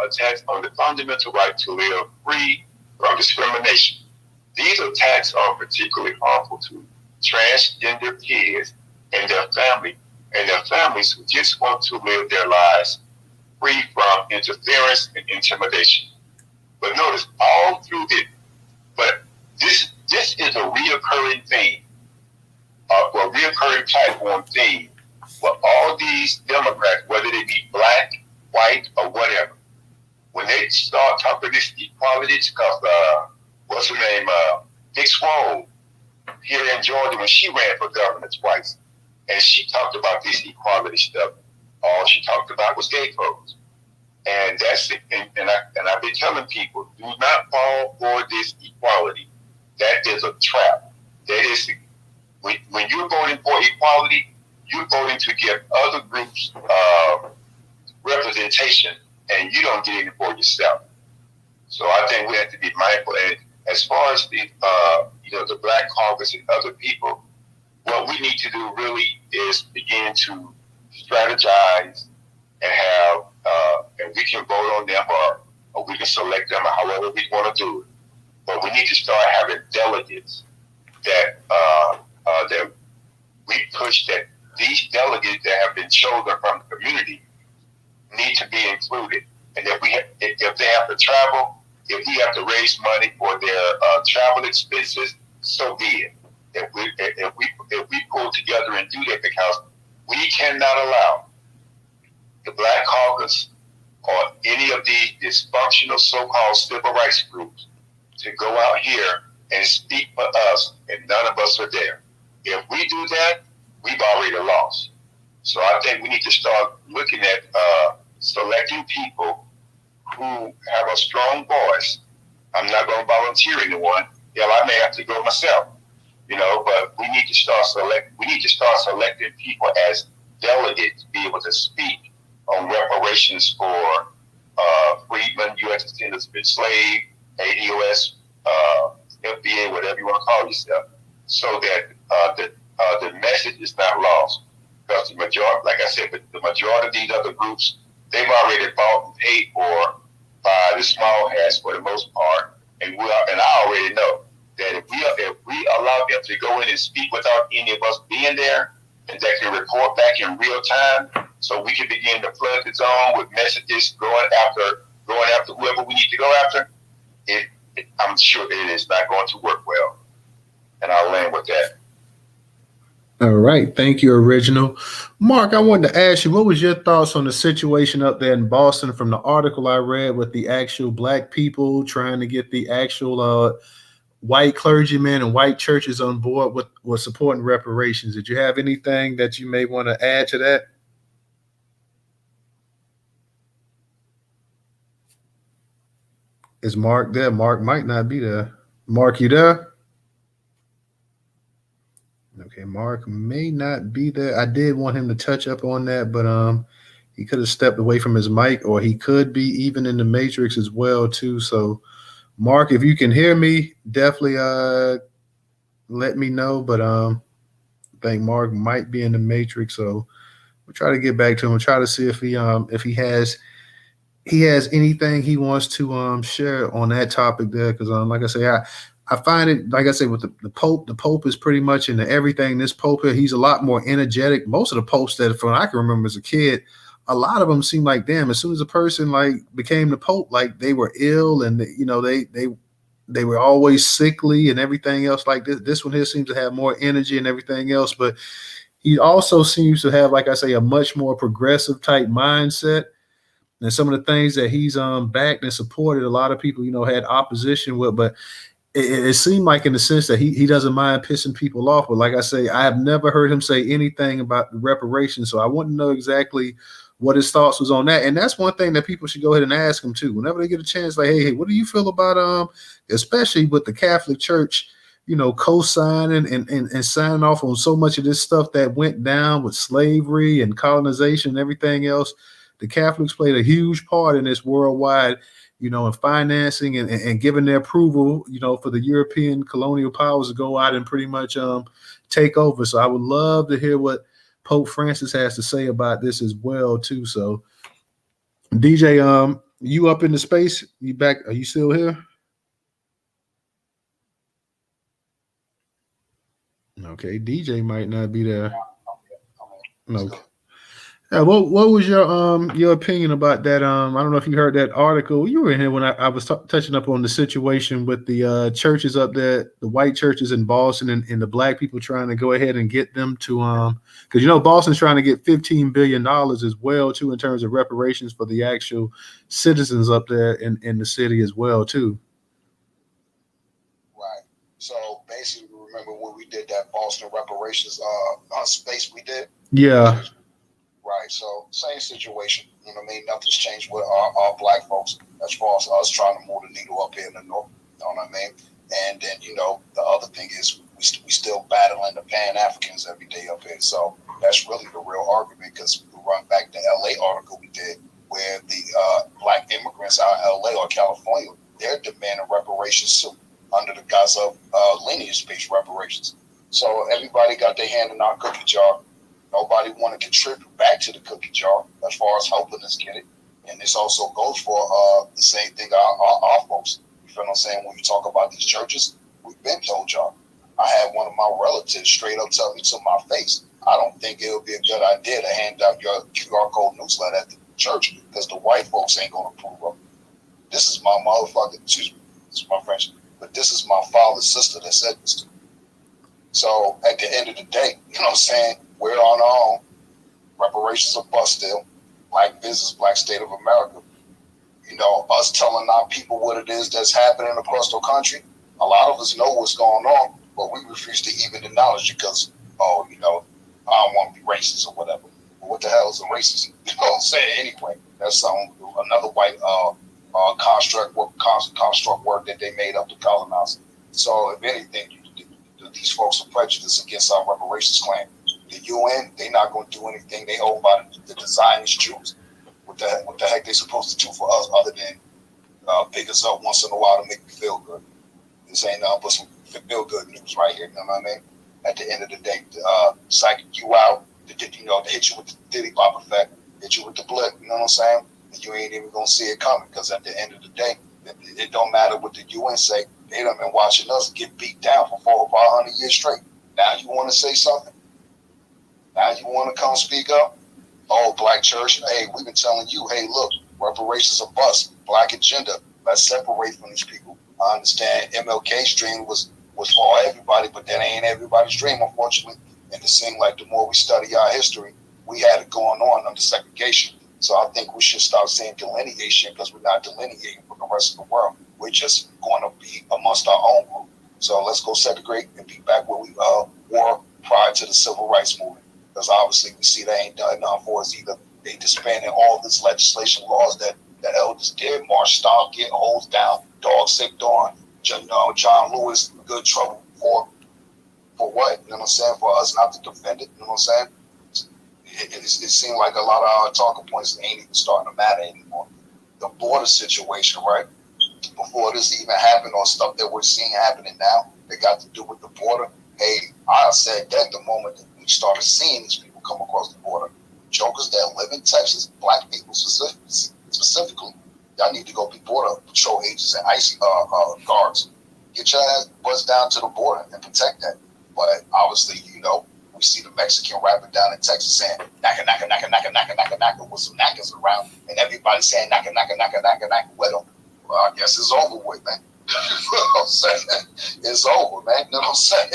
attacks on the fundamental right to live free from discrimination. These attacks are particularly harmful to transgender kids and their families who just want to live their lives free from interference and intimidation. But notice all through it, but this is a reoccurring theme, a reoccurring platform theme for all these Democrats, whether they be Black, white, or whatever. When they start talking this equality, because what's her name, Dick Swole, here in Georgia, when she ran for governor twice, and she talked about this equality stuff, all she talked about was gay folks. And that's it. And I've been telling people, do not fall for this equality. That is a trap. That is, when you're voting for equality, you're voting to give other groups representation, and you don't get it for yourself. So I think we have to be mindful. And as far as the Black Caucus and other people, what we need to do really is begin to strategize and have, and we can vote on them or we can select them however we want to do it. But we need to start having delegates that that we push, that these delegates that have been chosen from the community need to be included. And if they have to travel, if we have to raise money for their travel expenses, so be it. If we pull together and do that, because we cannot allow the Black Caucus or any of these dysfunctional so-called civil rights groups to go out here and speak for us, and none of us are there. If we do that, we've already lost. So I think we need to start looking at selecting people who have a strong voice. I'm not going to volunteer anyone. Hell, I may have to go myself, but we need to start selecting people as delegates to be able to speak on reparations for freedmen, U.S. descendants of enslaved, ADOS, FBA, whatever you want to call yourself, so that the message is not lost. Because the majority, like I said, the majority of these other groups, they've already bought and paid for by the small hats for the most part, and I already know that if we allow them to go in and speak without any of us being there, and they can report back in real time, so we can begin to flood the zone with messages going after whoever we need to go after. I'm sure it is not going to work well, and I'll land with that. All right. Thank you, Original. Mark, I wanted to ask you, what was your thoughts on the situation up there in Boston from the article I read with the actual Black people trying to get the actual white clergymen and white churches on board with supporting reparations? Did you have anything that you may want to add to that? Is Mark there? Mark might not be there. Mark, you there? Okay, Mark may not be there. I did want him to touch up on that, but he could have stepped away from his mic, or he could be even in the matrix as well too. So, Mark, if you can hear me, definitely let me know. But I think Mark might be in the matrix, so we'll try to get back to him. We'll try to see if he has anything he wants to share on that topic there, because like I say, I find it, like I say, with the Pope is pretty much into everything. This Pope here, he's a lot more energetic. Most of the Popes that from I can remember as a kid, a lot of them seem like, damn, as soon as a person like became the Pope, like they were ill, and they were always sickly and everything else like this. This one here seems to have more energy and everything else, but he also seems to have, like I say, a much more progressive type mindset. And some of the things that he's backed and supported, a lot of people, had opposition with, but it seemed like in the sense that he doesn't mind pissing people off. But like I say, I have never heard him say anything about the reparations. So I want to know exactly what his thoughts was on that. And that's one thing that people should go ahead and ask him too. Whenever they get a chance, like, hey, what do you feel about, especially with the Catholic Church, co-signing and signing off on so much of this stuff that went down with slavery and colonization and everything else. The Catholics played a huge part in this worldwide, in financing and giving their approval, for the European colonial powers to go out and pretty much take over. So I would love to hear what Pope Francis has to say about this as well too. So DJ, you up in the space? You back? Are you still here? Okay, DJ might not be there. No. Yeah, what was your opinion about that? I don't know if you heard that article. You were in here when I was touching up on the situation with the churches up there, the white churches in Boston, and the Black people trying to go ahead and get them to because Boston's trying to get $15 billion as well too in terms of reparations for the actual citizens up there in the city as well too. Right. So basically, remember when we did that Boston reparations space we did? Yeah. Right, so same situation. Nothing's changed with our Black folks as far as us trying to move the needle up here in the north. You know what I mean? And then the other thing is we still battling the Pan Africans every day up here. So that's really the real argument, because we run back the LA article we did where the Black immigrants out of LA or California, they're demanding reparations too under the guise of lineage-based reparations. So everybody got their hand in our cookie jar. Nobody want to contribute back to the cookie jar as far as helping us get it. And this also goes for the same thing our folks. You feel what I'm saying? When you talk about these churches, we've been told y'all. I had one of my relatives straight up tell me to my face, I don't think it would be a good idea to hand out your QR code newsletter at the church because the white folks ain't going to approve of it. This is my motherfucker, excuse me, this is my French, but this is my father's sister that said this to me. So at the end of the day, you know what I'm saying? We're on our own. Reparations are bust still. Black business, black state of America. You know, us telling our people what it is that's happening across the country. A lot of us know what's going on, but we refuse to even acknowledge it because, oh, you know, I don't want to be racist or whatever. But what the hell is a racism? You know what I'm saying? Anyway, that's another white construct word that they made up to colonize. So if anything, these folks are prejudiced against our reparations claim. The UN, they're not going to do anything. They hold by the Zionist Jews. What the heck they supposed to do for us other than pick us up once in a while to make me feel good? This ain't nothing but some feel good news right here. You know what I mean? At the end of the day, psych you out, to hit you with the Diddy Bop effect, hit you with the blip. You know what I'm saying? And you ain't even gonna see it coming because at the end of the day, it don't matter what the UN say. They done been watching us get beat down for 400 or 500 years straight. Now you want to say something? Now you want to come speak up? Oh, black church, hey, we've been telling you, hey, look, reparations are bust, black agenda. Let's separate from these people. I understand MLK's dream was for everybody, but that ain't everybody's dream, unfortunately. And it seemed like the more we study our history, we had it going on under segregation. So I think we should start saying delineation because we're not delineating from the rest of the world. We're just going to be amongst our own group. So let's go segregate and be back where we were prior to the civil rights movement. Because obviously we see they ain't done enough for us either. They disbanded all this legislation laws that elders did, march style, get holes down, dog sick dawn, John Lewis, good trouble for what? You know what I'm saying? For us not to defend it, you know what I'm saying? It seemed like a lot of our talking points ain't even starting to matter anymore. The border situation, right? Before this even happened or stuff that we're seeing happening now, they got to do with the border. Hey, I said that the moment that we started seeing these people come across the border. Jokers that live in Texas, black people specifically, y'all need to go be border patrol agents and ICE guards. Get your ass buzz down to the border and protect that. But obviously, we see the Mexican rapper down in Texas saying naka naka naka naka naka naka naka with some knackers around, and everybody saying naka naka naka naka naka with them. Well, I guess it's over with, man. You know what I'm saying? It's over, man. You know what I'm saying?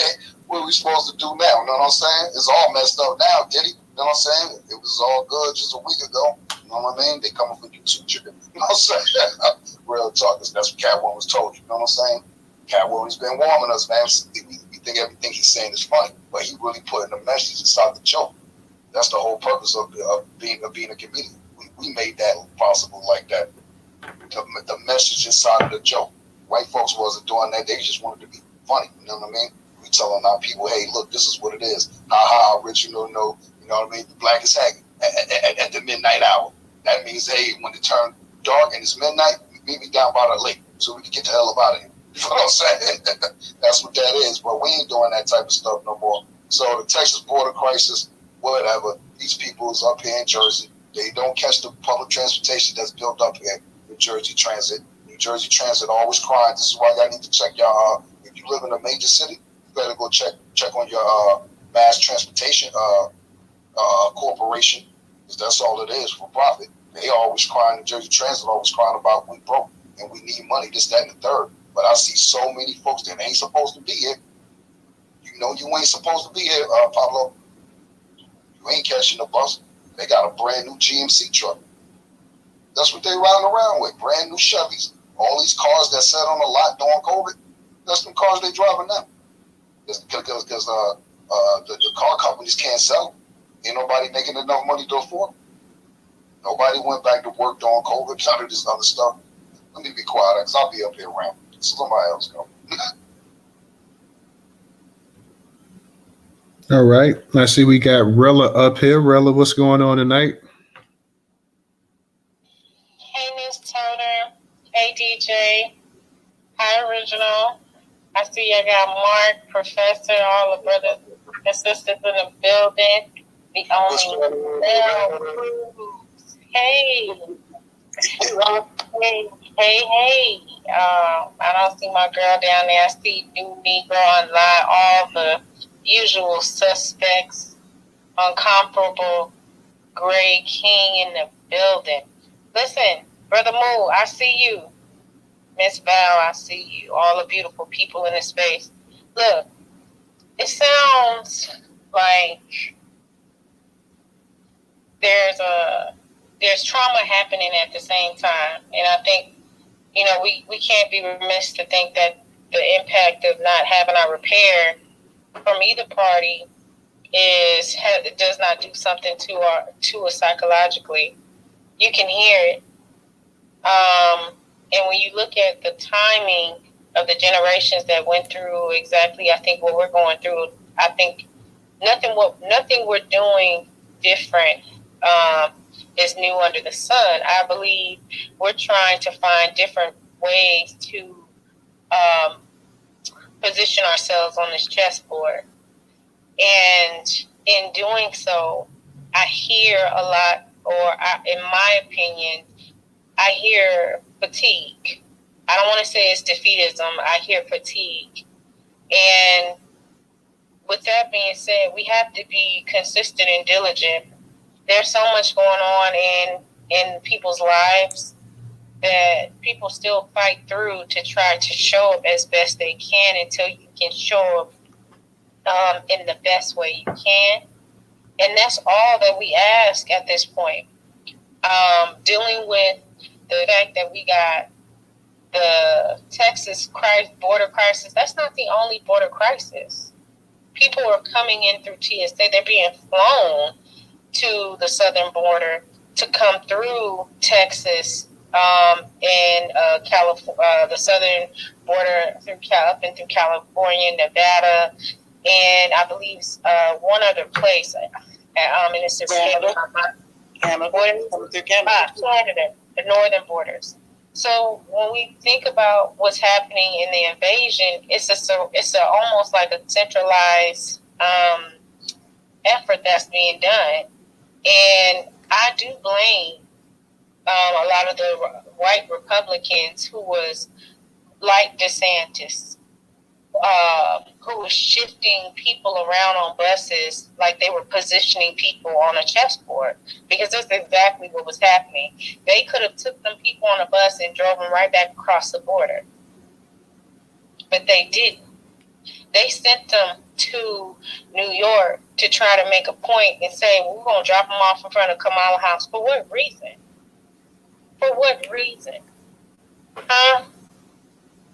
What are we supposed to do now? You know what I'm saying? It's all messed up now, Diddy. You know what I'm saying? It was all good just a week ago. You know what I mean? They coming for you too, chicken. You know what I'm saying? Real talk. That's what Catwoman was told you. You know what I'm saying? Catwoman's been warming us, man. We think everything he's saying is funny, but he really putting a message inside the joke. That's the whole purpose of being a comedian. We made that possible like that. The message inside of the joke. White folks wasn't doing that. They just wanted to be funny. You know what I mean? We telling our people, hey, look, this is what it is. Ha ha, rich, you know what I mean? The black is hanging at the midnight hour. That means, hey, when it turned dark and it's midnight, meet me down by the lake so we can get the hell up out of here. You know what I'm saying? That's what that is. But we ain't doing that type of stuff no more. So the Texas border crisis, whatever, these people is up here in Jersey. They don't catch the public transportation that's built up here. New Jersey Transit always crying. This is why y'all need to check y'all. If you live in a major city, you better go check on your mass transportation corporation, because that's all it is for profit. They always crying. New Jersey Transit always crying about we broke and we need money, this, that, and the third. But I see so many folks that ain't supposed to be here. You know you ain't supposed to be here, Pablo. You ain't catching the bus. They got a brand new GMC truck. That's what they riding around with, brand new Chevys. All these cars that sat on the lot during COVID, that's the cars they driving now. Because the car companies can't sell them. Ain't nobody making enough money to afford them. Nobody went back to work during COVID, none of this other stuff. Let me be quiet, because I'll be up here around. So somebody else go. All right. I see we got Rella up here. Rella, what's going on tonight? Hey, Newstoter. Hey, DJ. Hi, Original. I see I got Mark, Professor, all the brothers and sisters in the building. The only. Hey. Hey. I don't see my girl down there. I see New Negro online, all the usual suspects, Uncomparable, Gray King in the building. Listen, Brother Moo, I see you. Miss Val, I see you. All the beautiful people in the space. Look, it sounds like there's trauma happening at the same time. And I think, we can't be remiss to think that the impact of not having our repair from either party does not do something to us psychologically. You can hear it. And when you look at the timing of the generations that went through exactly, I think what we're going through, I think nothing we're doing different is new under the sun. I believe we're trying to find different ways to position ourselves on this chessboard. And in doing so, I hear a lot, in my opinion, I hear fatigue. I don't want to say it's defeatism. I hear fatigue. And with that being said, we have to be consistent and diligent. There's so much going on in people's lives that people still fight through to try to show up as best they can until you can show up in the best way you can. And that's all that we ask at this point. Dealing with the fact that we got the Texas border crisis, that's not the only border crisis. People are coming in through TSA. They're being flown to the southern border to come through Texas and California, the southern border up and through California, Nevada, and I believe one other place. And it's escaping my mind. Canada, the northern borders. So when we think about what's happening in the invasion, it's almost like a centralized effort that's being done, and I do blame a lot of the white Republicans who was like DeSantis, who was shifting people around on buses like they were positioning people on a chessboard, because that's exactly what was happening. They could have took them people on a bus and drove them right back across the border, but they didn't. They sent them to New York to try to make a point and say, well, we're going to drop them off in front of Kamala House. For what reason? For what reason?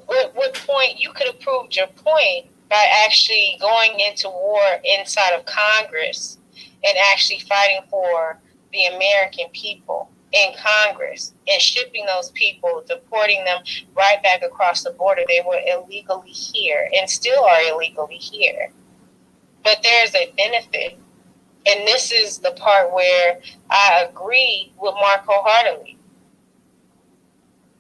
What point? You could have proved your point by actually going into war inside of Congress and actually fighting for the American people in Congress and shipping those people, deporting them right back across the border. They were illegally here and still are illegally here. But there's a benefit. And this is the part where I agree with Marco Hartley.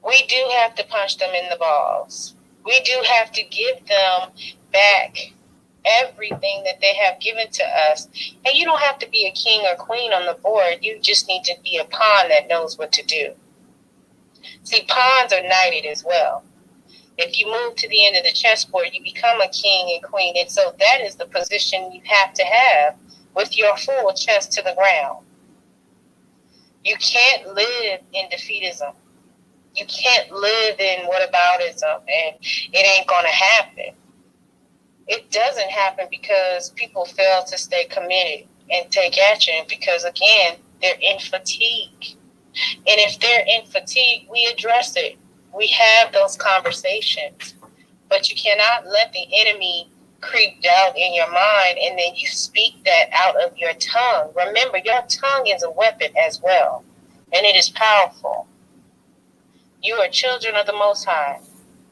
We do have to punch them in the balls. We do have to give them back everything that they have given to us. And you don't have to be a king or queen on the board. You just need to be a pawn that knows what to do. See, pawns are knighted as well. If you move to the end of the chessboard, you become a king and queen. And so that is the position you have to have with your full chest to the ground. You can't live in defeatism. You can't live in whataboutism, and it ain't going to happen. It doesn't happen because people fail to stay committed and take action because, again, they're in fatigue. And if they're in fatigue, we address it. We have those conversations. But you cannot let the enemy creep down in your mind and then you speak that out of your tongue. Remember, your tongue is a weapon as well, and it is powerful. You are children of the Most High.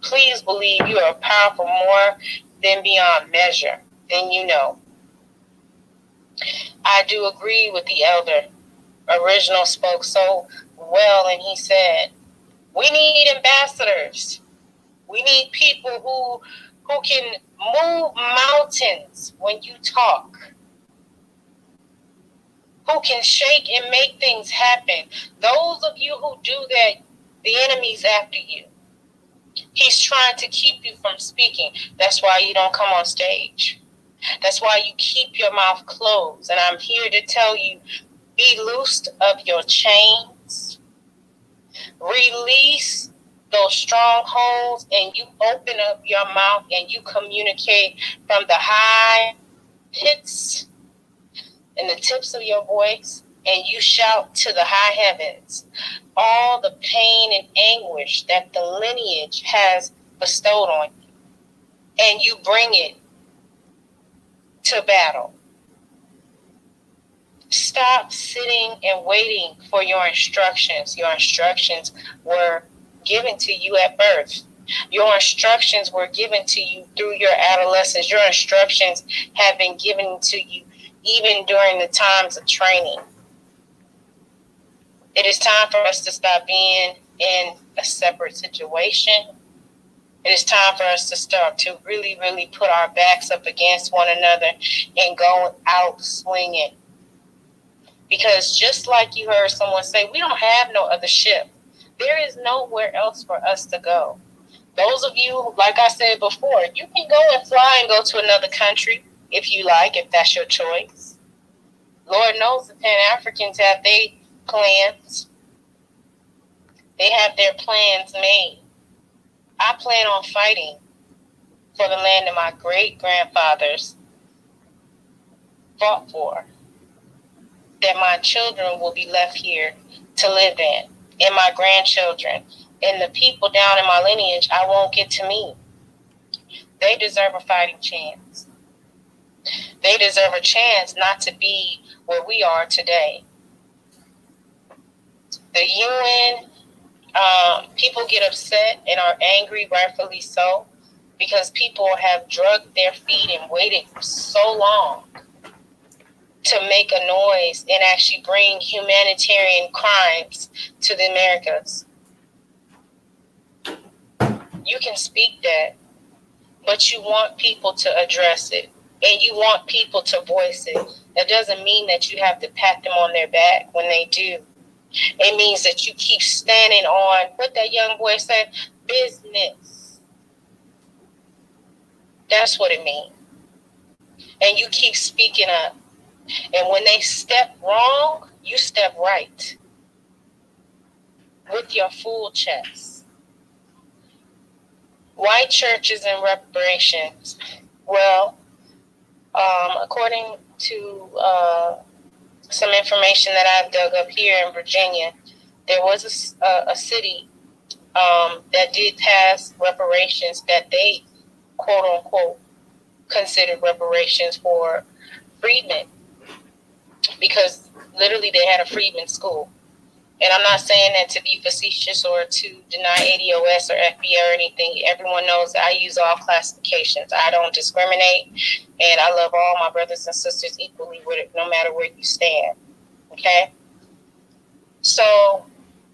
Please believe you are powerful more than beyond measure than you know. I do agree with the elder. Original spoke so well, and he said, we need ambassadors. We need people who can move mountains when you talk. who can shake and make things happen. Those of you who do that, the enemy's after you. He's trying to keep you from speaking. That's why you don't come on stage. That's why you keep your mouth closed. And I'm here to tell you, be loosed of your chains. Release those strongholds, and you open up your mouth and you communicate from the high pits and the tips of your voice, and you shout to the high heavens all the pain and anguish that the lineage has bestowed on you, and you bring it to battle. Stop sitting and waiting for your instructions. Your instructions were given to you at birth. Your instructions were given to you through your adolescence. Your instructions have been given to you even during the times of training. It is time for us to stop being in a separate situation. It is time for us to start to really, really put our backs up against one another and go out swinging. Because just like you heard someone say, we don't have no other ship. There is nowhere else for us to go. Those of you, like I said before, you can go and fly and go to another country if you like, if that's your choice. Lord knows the Pan-Africans have their plans. They have their plans made. I plan on fighting for the land that my great-grandfathers fought for, that my children will be left here to live in, and my grandchildren, and the people down in my lineage I won't get to meet. They deserve a fighting chance. They deserve a chance not to be where we are today. The UN, people get upset and are angry, rightfully so, because people have drugged their feet and waited so long to make a noise and actually bring humanitarian crimes to the Americas. You can speak that, but you want people to address it, and you want people to voice it. That doesn't mean that you have to pat them on their back when they do. It means that you keep standing on, what that young boy said, business. That's what it means. And you keep speaking up. And when they step wrong, you step right with your full chest. White churches and reparations. Well, according to some information that I've dug up here in Virginia, there was a city that did pass reparations that they, quote unquote, considered reparations for freedmen, because literally they had a freedmen school. And I'm not saying that to be facetious or to deny ADOS or FBA or anything. Everyone knows that I use all classifications. I don't discriminate, and I love all my brothers and sisters equally, no matter where you stand. Okay? So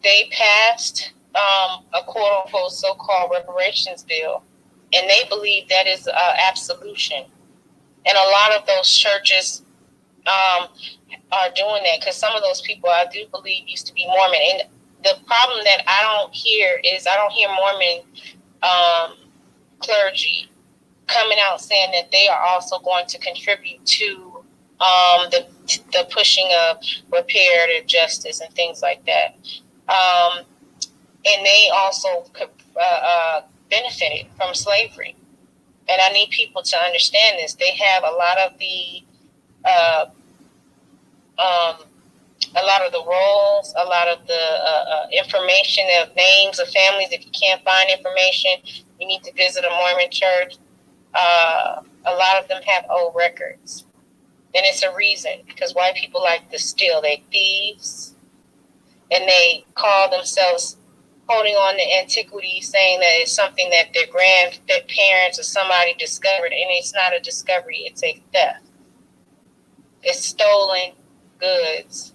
they passed a quote-unquote so-called reparations bill, and they believe that is absolution. And a lot of those churches are doing that, because some of those people I do believe used to be Mormon. And the problem that I don't hear is I don't hear Mormon clergy coming out saying that they are also going to contribute to the pushing of reparative justice and things like that. And they also benefited from slavery. And I need people to understand this. They have a lot of the roles, a lot of the information of names of families. If you can't find information, you need to visit a Mormon church. A lot of them have old records. And it's a reason, because white people like to steal. They thieves. And they call themselves holding on to antiquity, saying that it's something that their grandparents or somebody discovered. And it's not a discovery, it's a theft. It's stolen goods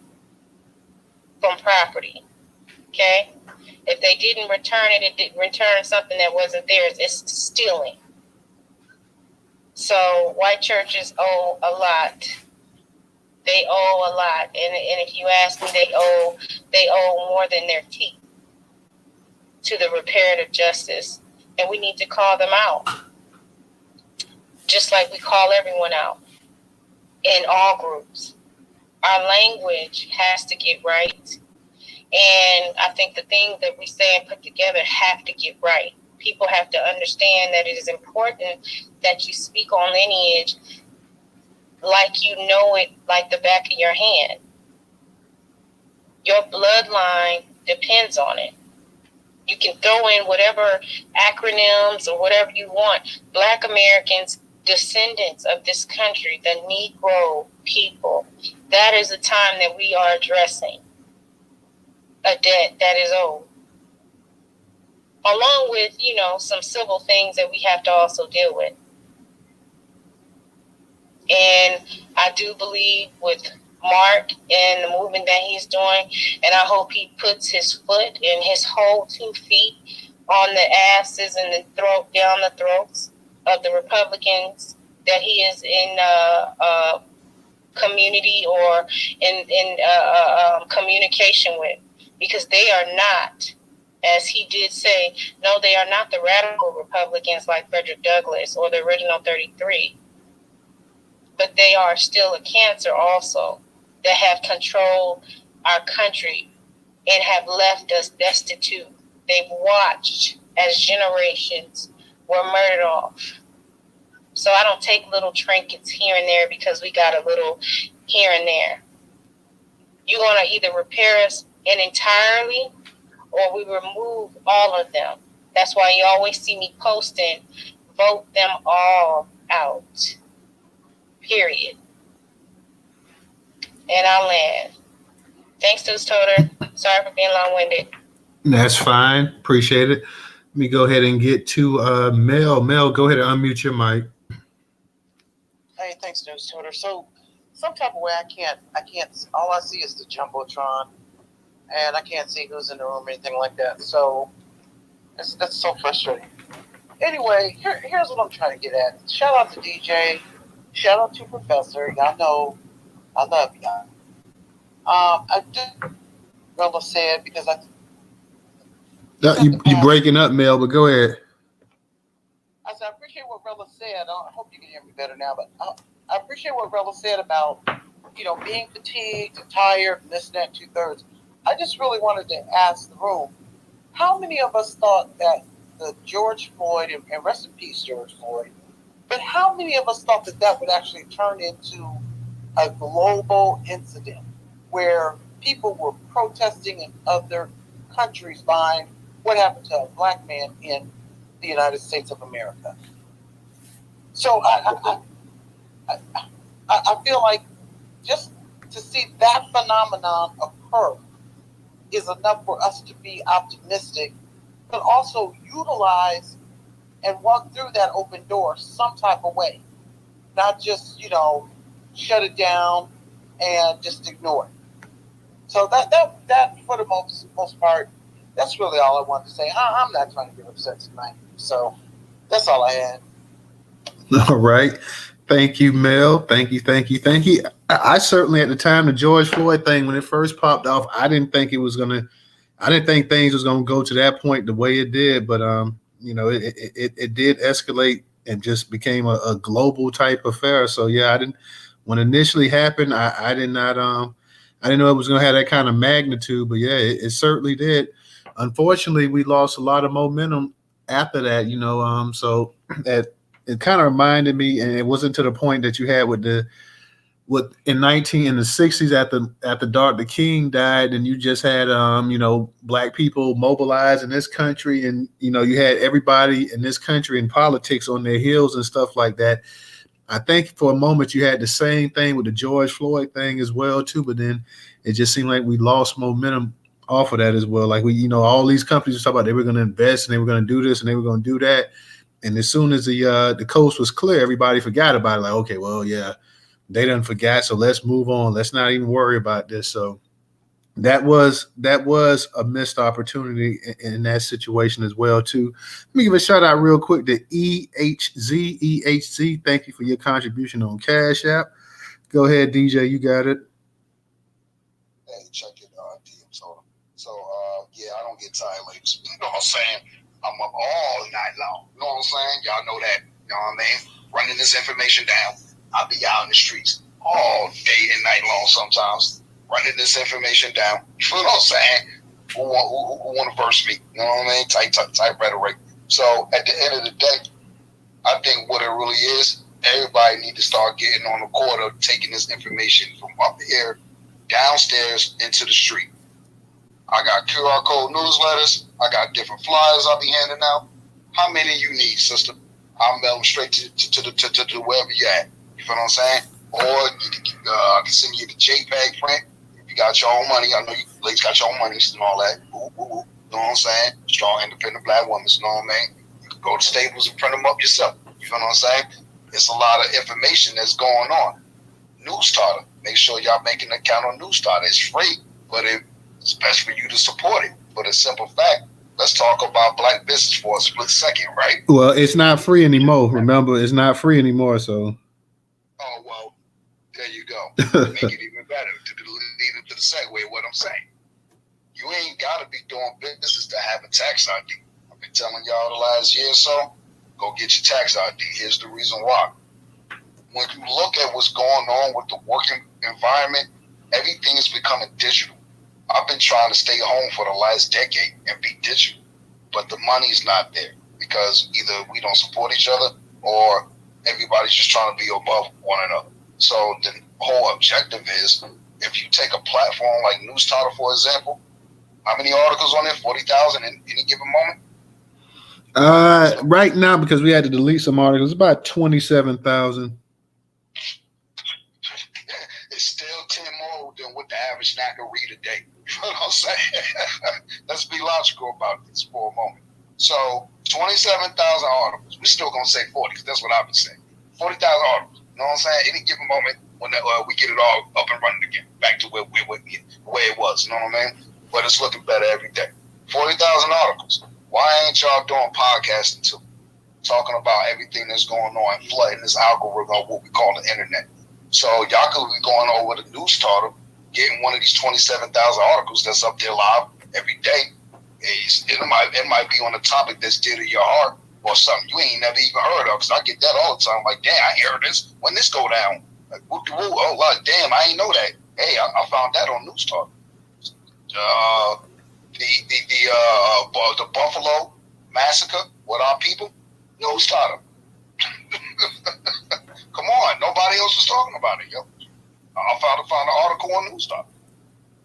from property. Okay? If they didn't return it, it didn't return something that wasn't theirs. It's stealing. So white churches owe a lot They owe a lot, and if you ask me, they owe more than their teeth to the reparative justice, and we need to call them out, just like we call everyone out in all groups. Our language has to get right, and I think the things that we say and put together have to get right. People have to understand that it is important that you speak on lineage like you know it like the back of your hand. Your bloodline depends on it. You can throw in whatever acronyms or whatever you want. Black Americans, descendants of this country, the Negro people, that is the time that we are addressing a debt that is owed. Along with, some civil things that we have to also deal with. And I do believe with Mark and the movement that he's doing, and I hope he puts his foot and his whole 2 feet on the asses and the throat, down the throats of the Republicans that he is in community or in communication with, because they are not, as he did say, no, they are not the radical Republicans like Frederick Douglass or the original 33. But they are still a cancer also that have controlled our country and have left us destitute. They've watched as generations were murdered off. So I don't take little trinkets here and there because we got a little here and there. You're going to either repair us entirely or we remove all of them. That's why you always see me posting, vote them all out. Period. And I'll land. Thanks, Newstoter. Sorry for being long-winded. That's fine. Appreciate it. Let me go ahead and get to Mel. Mel, go ahead and unmute your mic. Hey, thanks, Newstoter. So, some type of way, I can't. All I see is the jumbotron, and I can't see who's in the room or anything like that. So, that's so frustrating. Anyway, here's what I'm trying to get at. Shout out to DJ. Shout out to Professor. Y'all know I love y'all. I did Rella said because you breaking up, Mel, but go ahead. I said I appreciate what Rella said. I hope you can hear me better now, but I appreciate what Rella said about being fatigued and tired and this and that 2/3. I just really wanted to ask the room, how many of us thought that the George Floyd, and rest in peace George Floyd, but how many of us thought that would actually turn into a global incident where people were protesting in other countries behind what happened to a black man in the United States of America? So I feel like just to see that phenomenon occur is enough for us to be optimistic, but also utilize and walk through that open door some type of way. Not just, shut it down and just ignore it. So that for the most part, that's really all I wanted to say. I'm not trying to get upset tonight. So that's all I had. All right. Thank you, Mel. Thank you. I certainly, at the time, the George Floyd thing, when it first popped off, I didn't think things was gonna go to that point the way it did, but it did escalate and just became a global type affair. So yeah, when it initially happened, I didn't know it was going to have that kind of magnitude, but yeah, it certainly did. Unfortunately, we lost a lot of momentum after that, so that it kind of reminded me, and it wasn't to the point that you had in the 60s after Dr. King died, and you just had black people mobilized in this country, and you had everybody in this country in politics on their heels and stuff like that. I think for a moment you had the same thing with the George Floyd thing as well too, but then it just seemed like we lost momentum off of that as well. Like all these companies were talking about they were going to invest and they were going to do this and they were going to do that, and as soon as the coast was clear, everybody forgot about it. Like, okay, well, yeah, they done forgot, so let's move on. Let's not even worry about this. So that was a missed opportunity in that situation as well too. Let me give a shout out real quick to EHZ. Thank you for your contribution on Cash App. Go ahead, DJ. You got it. Hey, check it, DM total. So, yeah, I don't get tired, ladies. You know what I'm saying? I'm up all night long. You know what I'm saying? Y'all know that. You know what I mean? Running this information down. I'll be out in the streets all day and night long sometimes, running this information down. You know what I'm saying? Who want to verse me? You know what I mean? Type rhetoric. So at the end of the day, I think what it really is, everybody need to start getting on the court of taking this information from up here, downstairs, into the street. I got QR code newsletters. I got different flyers I'll be handing out. How many you need, sister? I'll mail them straight to wherever you at. You feel what I'm saying? Or I can send you the JPEG print. If you got your own money, I know you ladies got your own money and all that. Ooh. You know what I'm saying? Strong, independent black women. You know what I mean? You can go to Staples and print them up yourself. You feel what I'm saying? It's a lot of information that's going on. Newstoter. Make sure y'all make an account on Newstoter. It's free, but it's best for you to support it. For the simple fact, let's talk about black business for a split second, right? Well, it's not free anymore. Remember, it's not free anymore. So. Oh, well, there you go. Make it even better to lead into the segue of what I'm saying. You ain't got to be doing business to have a tax ID. I've been telling y'all the last year or so, go get your tax ID. Here's the reason why. When you look at what's going on with the working environment, everything is becoming digital. I've been trying to stay home for the last decade and be digital, but the money's not there because either we don't support each other or everybody's just trying to be above one another. So the whole objective is, if you take a platform like Newstoter, for example, how many articles on there? 40,000 in any given moment? Right now, because we had to delete some articles, about 27,000. It's still 10 more than what the average snacker read a day. You know what I'm saying? Let's be logical about this for a moment. So 27,000 articles. We're still going to say 40 because that's what I've been saying. 40,000 articles. You know what I'm saying? Any given moment when we get it all up and running again, back to where it was. You know what I mean? But it's looking better every day. 40,000 articles. Why ain't y'all doing podcasting too? Talking about everything that's going on, flooding this algorithm of what we call the internet. So y'all could be going over the Newstoter, getting one of these 27,000 articles that's up there live every day. It might be on a topic that's dear to your heart or something you ain't never even heard of. Because I get that all the time. Like, damn, I ain't heard this. When this go down? Like, oh, like, damn, I ain't know that. Hey, I found that on Newstoter. The Buffalo massacre with our people, Newstoter. Come on, nobody else was talking about it, yo. I found an article on Newstoter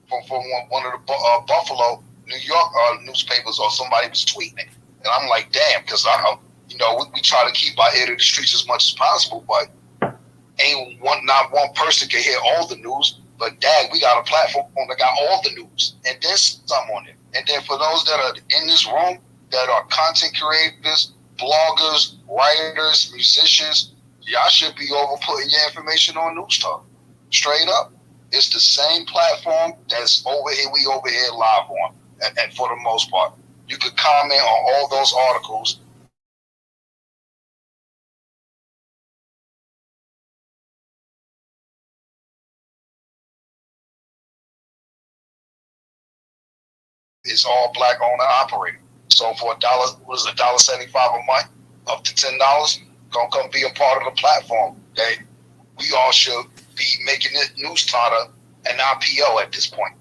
from one of the Buffalo, New York newspapers, or somebody was tweeting it, and I'm like, damn, because we try to keep our ear to the streets as much as possible, but not one person can hear all the news. But dang, we got a platform that got all the news, and there's some on it. And then for those that are in this room that are content creators, bloggers, writers, musicians, y'all should be over putting your information on Newstoter. Straight up. It's the same platform that's over here live on. And for the most part, you could comment on all those articles. It's all black owned and operated. So for $1.75 a month, up to $10, gonna come be a part of the platform. Okay, we all should be making it Newstoter an IPO at this point.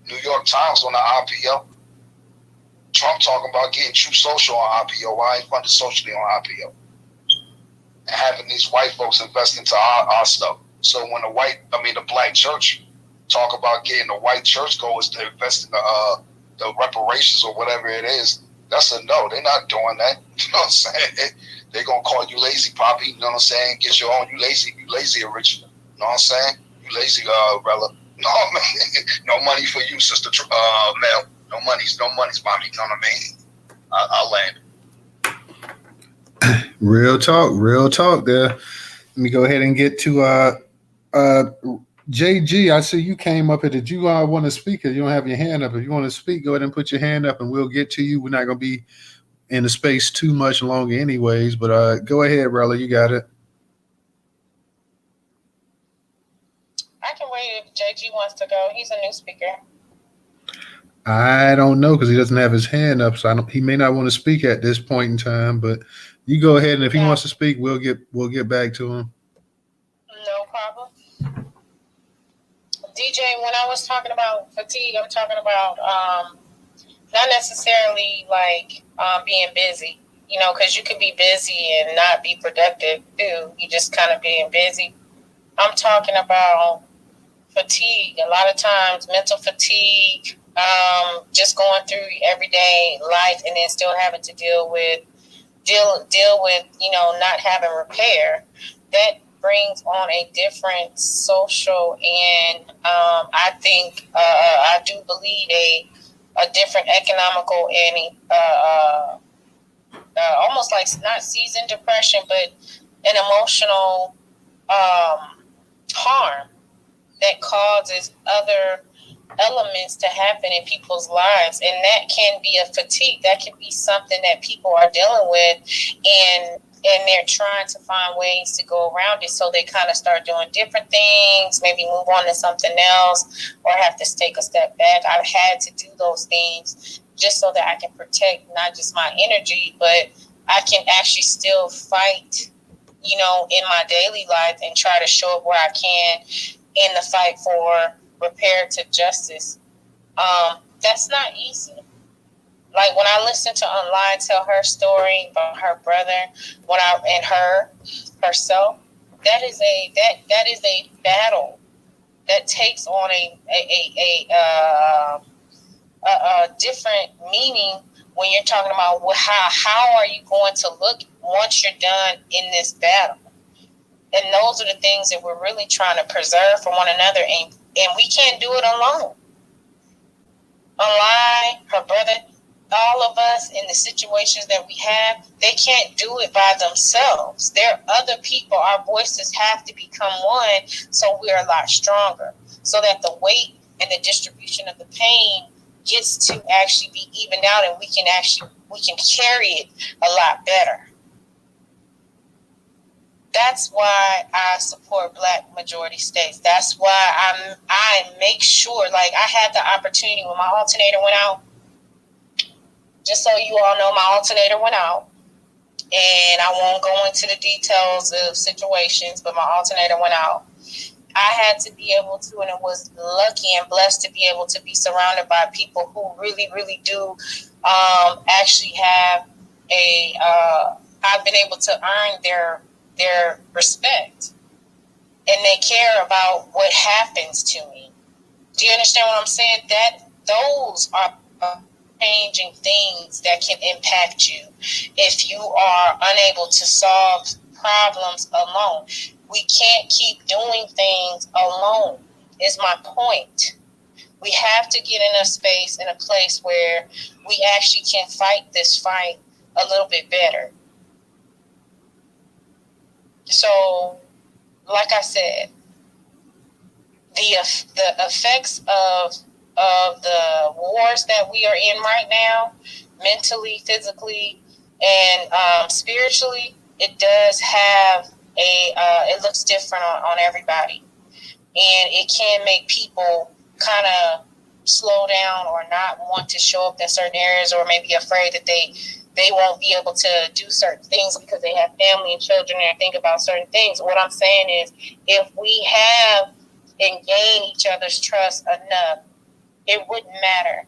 New York Times on the IPO. Trump talking about getting True Social on IPO. Why ain't funded socially on IPO? And having these white folks invest into our stuff. So when the black church talk about getting the white churchgoers to invest in the reparations or whatever it is, that's a no. They're not doing that. You know what I'm saying? They're going to call you lazy, Poppy. You know what I'm saying? Get your own. You lazy original. You know what I'm saying? You lazy, Rella. No, man. No money for you, Sister Mel. No money's mommy. You know what I mean? I'll land. Real talk there. Let me go ahead and get to JG. I see you came up here. Did you want to speak? If you don't have your hand up, if you want to speak, go ahead and put your hand up and we'll get to you. We're not going to be in the space too much longer anyways, but go ahead, Rella, you got it. JG wants to go. He's a new speaker. I don't know because he doesn't have his hand up, so he may not want to speak at this point in time. But you go ahead, and if he wants to speak, we'll get back to him. No problem. DJ, when I was talking about fatigue, I'm talking about not necessarily like being busy, because you can be busy and not be productive too. You just kind of being busy. I'm talking about fatigue. A lot of times, mental fatigue, just going through everyday life and then still having to deal with not having repair. That brings on a different social and I think I do believe a different economical and almost like not seasoned depression, but an emotional harm that causes other elements to happen in people's lives, and that can be a fatigue. That can be something that people are dealing with, and they're trying to find ways to go around it. So they kind of start doing different things, maybe move on to something else, or have to take a step back. I've had to do those things just so that I can protect not just my energy, but I can actually still fight, in my daily life and try to show up where I can in the fight for reparative justice. That's not easy. Like when I listen to Online tell her story about her brother, and herself, that is a battle that takes on a different meaning when you're talking about how are you going to look once you're done in this battle. And those are the things that we're really trying to preserve for one another, and we can't do it alone. Online, her brother, all of us in the situations that we have, they can't do it by themselves. There are other people. Our voices have to become one, so we're a lot stronger, so that the weight and the distribution of the pain gets to actually be evened out, and we can carry it a lot better. That's why I support Black majority states. That's why I make sure, like I had the opportunity when my alternator went out. Just so you all know, my alternator went out, and I won't go into the details of situations, but my alternator went out. I had to be able to, and it was lucky and blessed to be able to be surrounded by people who really, really do actually have I've been able to earn their respect, and they care about what happens to me. Do you understand what I'm saying? That those are changing things that can impact you if you are unable to solve problems alone. We can't keep doing things alone, is my point. We have to get in a space, in a place where we actually can fight this fight a little bit better. So, like I said, the effects of the wars that we are in right now, mentally, physically, and spiritually, it does have it looks different on everybody, and it can make people kind of slow down or not want to show up in certain areas, or maybe afraid that they won't be able to do certain things because they have family and children and think about certain things. What I'm saying is, if we have and gain each other's trust enough, it wouldn't matter.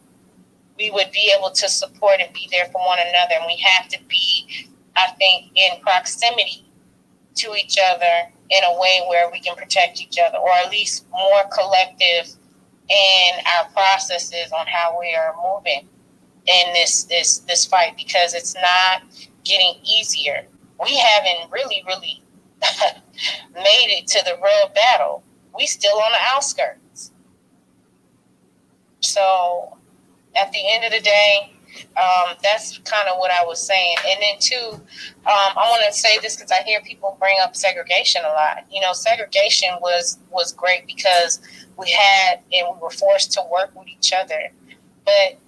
We would be able to support and be there for one another. And we have to be, I think, in proximity to each other in a way where we can protect each other, or at least more collective in our processes on how we are moving in this fight, because it's not getting easier. We haven't really made it to the real battle. We still on the outskirts. So at the end of the day, that's kind of what I was saying. And then too, I want to say this because I hear people bring up segregation a lot. Segregation was great because we were forced to work with each other, but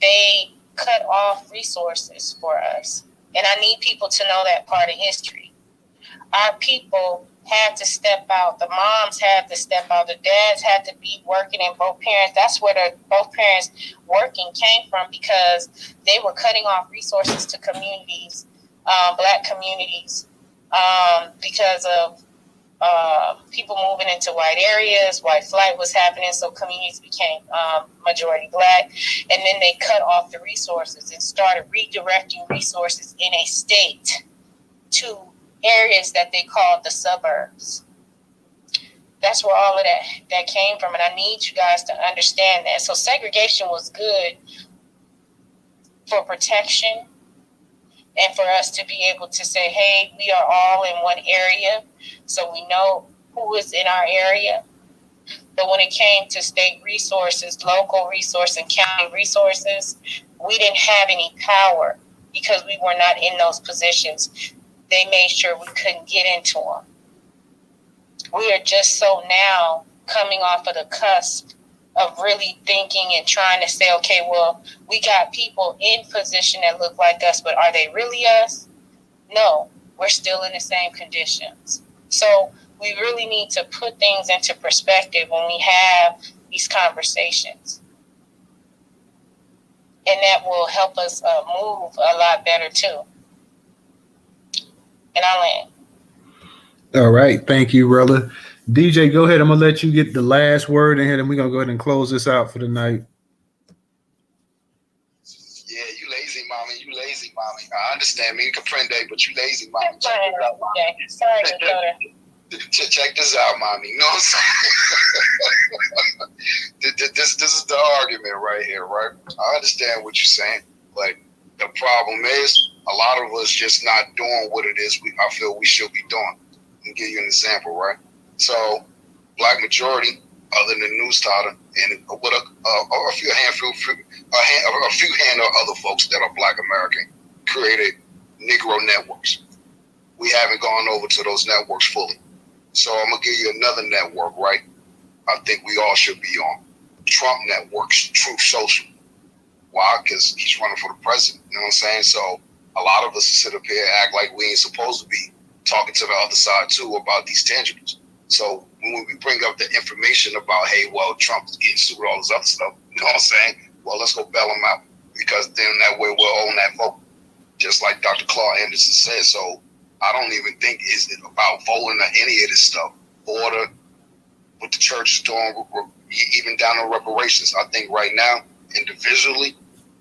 they cut off resources for us. And I need people to know that part of history. Our people had to step out. The moms had to step out. The dads had to be working, and both parents. That's where both parents working came from, because they were cutting off resources to communities, Black communities, because of people moving into white areas. White flight was happening, so communities became majority Black, and then they cut off the resources and started redirecting resources in a state to areas that they called the suburbs. That's where all of that came from, and I need you guys to understand that. So segregation was good for protection and for us to be able to say, hey, we are all in one area, so we know who is in our area. But when it came to state resources, local resources, and county resources, we didn't have any power because we were not in those positions. They made sure we couldn't get into them. We are just so now coming off of the cusp of really thinking and trying to say, okay, well, we got people in position that look like us, but are they really us? No, we're still in the same conditions. So we really need to put things into perspective when we have these conversations. And that will help us move a lot better too. And I land. All right. Thank you, brother. DJ, go ahead. I'm going to let you get the last word in here, and we're going to go ahead and close this out for the night. Yeah, you lazy, mommy. You lazy, mommy. I understand. Me comprende, but you lazy, mommy. Check this out, mommy. You know what I'm saying? This is the argument right here, right? I understand what you're saying, but the problem is a lot of us just not doing what it is I feel we should be doing. Let me give you an example, right? So, Black majority, other than Newstoter, and with a few handful of other folks that are Black American, created Negro networks. We haven't gone over to those networks fully. So I'm gonna give you another network, right? I think we all should be on. Trump networks, Truth Social. Why? Because he's running for the president. You know what I'm saying? So a lot of us sit up here and act like we ain't supposed to be talking to the other side too about these tangibles. So when we bring up the information about, hey, well, Trump is getting sued, all this other stuff, you know what I'm saying? Well, let's go bail him out, because then that way we'll own that vote, just like Dr. Claude Anderson said. So I don't even think it's about voting or any of this stuff. Order, what the church is doing, even down to reparations. I think right now, individually,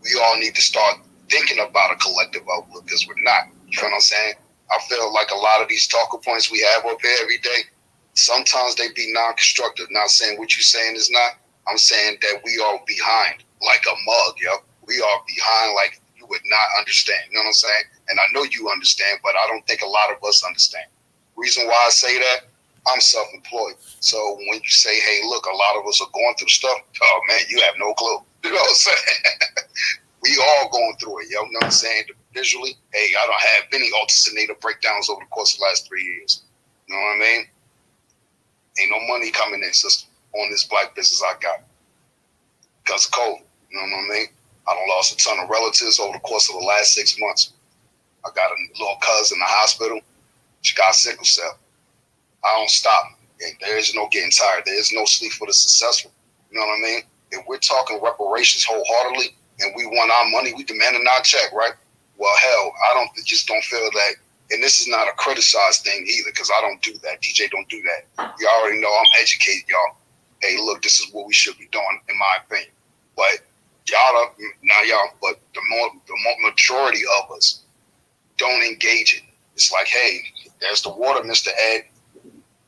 we all need to start thinking about a collective outlook, because we're not. You know what I'm saying? I feel like a lot of these talking points we have up here every day, sometimes they be non-constructive. Not saying what you're saying is not. I'm saying that we are behind like a mug, yo. We are behind like you would not understand. You know what I'm saying? And I know you understand, but I don't think a lot of us understand. Reason why I say that, I'm self-employed. So when you say, hey, look, a lot of us are going through stuff, oh, man, you have no clue. You know what I'm saying? We all going through it, yo. You know what I'm saying? Visually, hey, I don't have many alternator breakdowns over the course of the last 3 years. You know what I mean? Ain't no money coming in, sister, on this Black business I got because of COVID. You know what I mean? I done lost a ton of relatives over the course of the last 6 months. I got a little cousin in the hospital. She got sickle cell. I don't stop. There is no getting tired. There is no sleep for the successful. You know what I mean? If we're talking reparations wholeheartedly and we want our money, we demanding our check, right? Well, hell, I just don't feel that. And this is not a criticized thing either, because I don't do that. DJ don't do that. You already know I'm educated, y'all. Hey, look, this is what we should be doing, in my opinion. But but the majority of us don't engage it. It's like, hey, there's the water, Mr. Ed.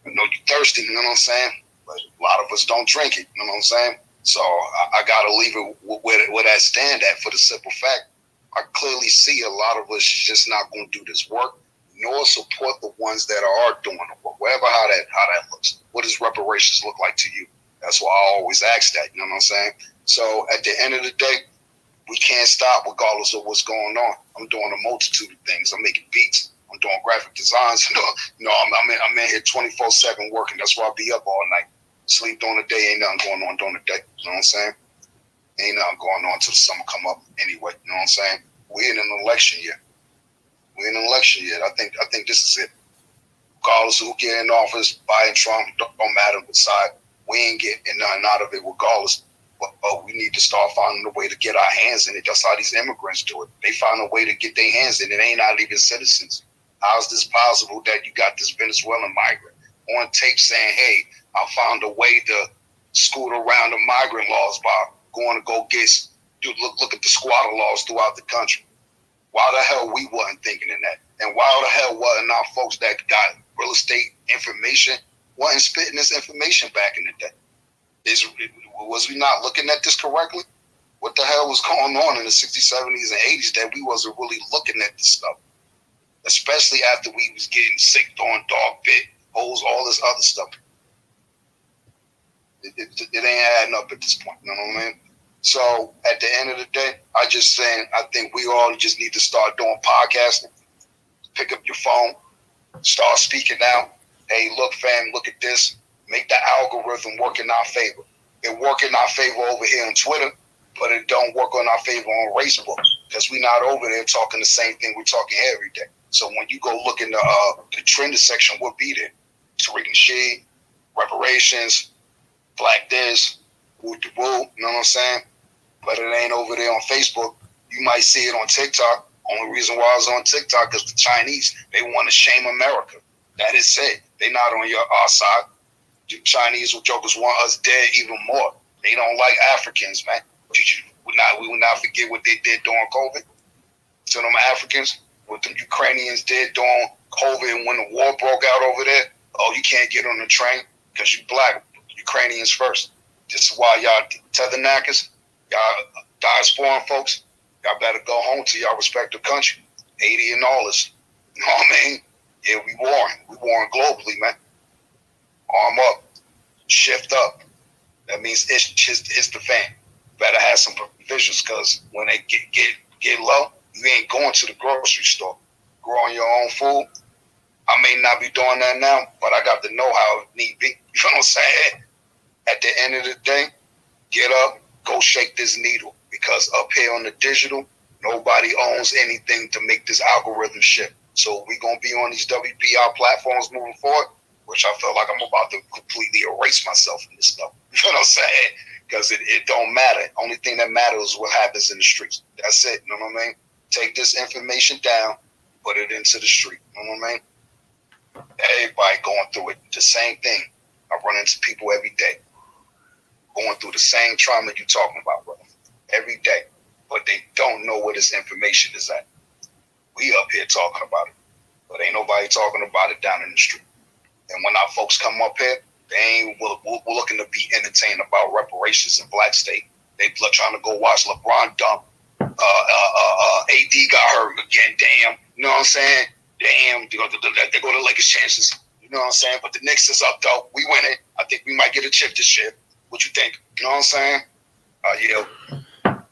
I know you're thirsty, you know what I'm saying? But a lot of us don't drink it, you know what I'm saying? So I got to leave it where that stand at, for the simple fact, I clearly see a lot of us just not going to do this work, nor support the ones that are doing the work, wherever how that looks. What does reparations look like to you? That's why I always ask that, you know what I'm saying? So at the end of the day, we can't stop regardless of what's going on. I'm doing a multitude of things. I'm making beats. I'm doing graphic designs. I'm in here 24/7 working. That's why I be up all night. Sleep during the day, ain't nothing going on during the day. You know what I'm saying? Ain't nothing going on until the summer come up anyway. You know what I'm saying? We're in an election year. I think this is it. regardless of who get in office, Biden, Trump, don't matter what side, we ain't getting nothing out of it regardless. But we need to start finding a way to get our hands in it. That's how these immigrants do it. They find a way to get their hands in it. They ain't not even citizens. How is this possible that you got this Venezuelan migrant on tape saying, hey, I found a way to scoot around the migrant laws by going to go look at the squatter laws throughout the country? Why the hell we wasn't thinking in that? And why the hell wasn't our folks that got real estate information wasn't spitting this information back in the day? Was we not looking at this correctly? What the hell was going on in the 60s, 70s, and 80s that we wasn't really looking at this stuff? Especially after we was getting sick on dog bit, holes, all this other stuff. It ain't adding up at this point, you know what I mean? So at the end of the day, I think we all just need to start doing podcasting. Pick up your phone, start speaking out. Hey, look, fam, look at this. Make the algorithm work in our favor. It work in our favor over here on Twitter, but it don't work on our favor on Facebook because we're not over there talking the same thing we're talking every day. So when you go look in the trending section, we'll be there. Tariq Nasheed, reparations, black this, woo de woo, you know what I'm saying? But it ain't over there on Facebook. You might see it on TikTok. Only reason why it's on TikTok is the Chinese, they want to shame America. That is it. They not on our side. The Chinese jokers want us dead even more. They don't like Africans, man. We will not forget what they did during COVID to them Africans, what the Ukrainians did during COVID when the war broke out over there. Oh, you can't get on the train because you black. Ukrainians first. This is why y'all tetherknackers, y'all diasporan folks, y'all better go home to y'all respective country. Haiti and all this. You know what I mean? Yeah, we warring. We warring globally, man. Arm up. Shift up. That means it's the fan. Better have some provisions because when they get low, you ain't going to the grocery store. Growing your own food. I may not be doing that now, but I got the know-how if need be. You know what I'm saying? At the end of the day, get up, go shake this needle. Because up here on the digital, nobody owns anything to make this algorithm shift. So we're going to be on these WPR platforms moving forward, which I feel like I'm about to completely erase myself from this stuff. You know what I'm saying? Because it don't matter. Only thing that matters is what happens in the streets. That's it. You know what I mean? Take this information down, put it into the street. You know what I mean? Everybody going through it. The same thing. I run into people every day going through the same trauma you're talking about, brother. Every day. But they don't know where this information is at. We up here talking about it. But ain't nobody talking about it down in the street. And when our folks come up here, they ain't we're looking to be entertained about reparations in Black State. They trying to go watch LeBron dunk. AD got hurt again. Damn. You know what I'm saying? Damn. They go to Lakers chances. You know what I'm saying? But the Knicks is up, though. We win it. I think we might get a chip this year. What you think? You know what I'm saying? Yeah.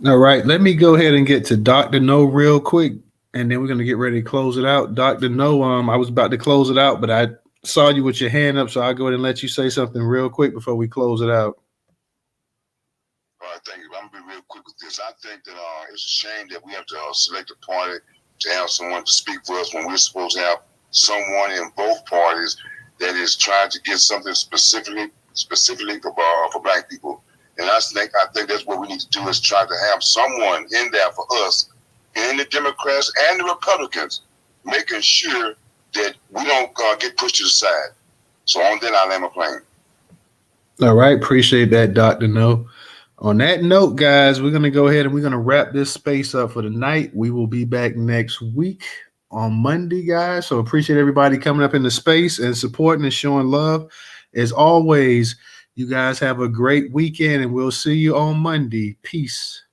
All right. Let me go ahead and get to Dr. No real quick, and then we're going to get ready to close it out. Dr. No, I was about to close it out, but I saw you with your hand up, so I'll go ahead and let you say something real quick before we close it out. All right, thank you. I'm going to be real quick with this. I think that it's a shame that we have to select a party to have someone to speak for us when we're supposed to have someone in both parties that is trying to get something specifically for Black people. And I think that's what we need to do is try to have someone in there for us, and the Democrats and the Republicans, making sure that we don't get pushed to the side. So on that, I land my plane. All right. Appreciate that, Dr. No. On that note, guys, we're going to go ahead and we're going to wrap this space up for the night. We will be back next week on Monday, guys. So appreciate everybody coming up in the space and supporting and showing love. As always, you guys have a great weekend, and we'll see you on Monday. Peace.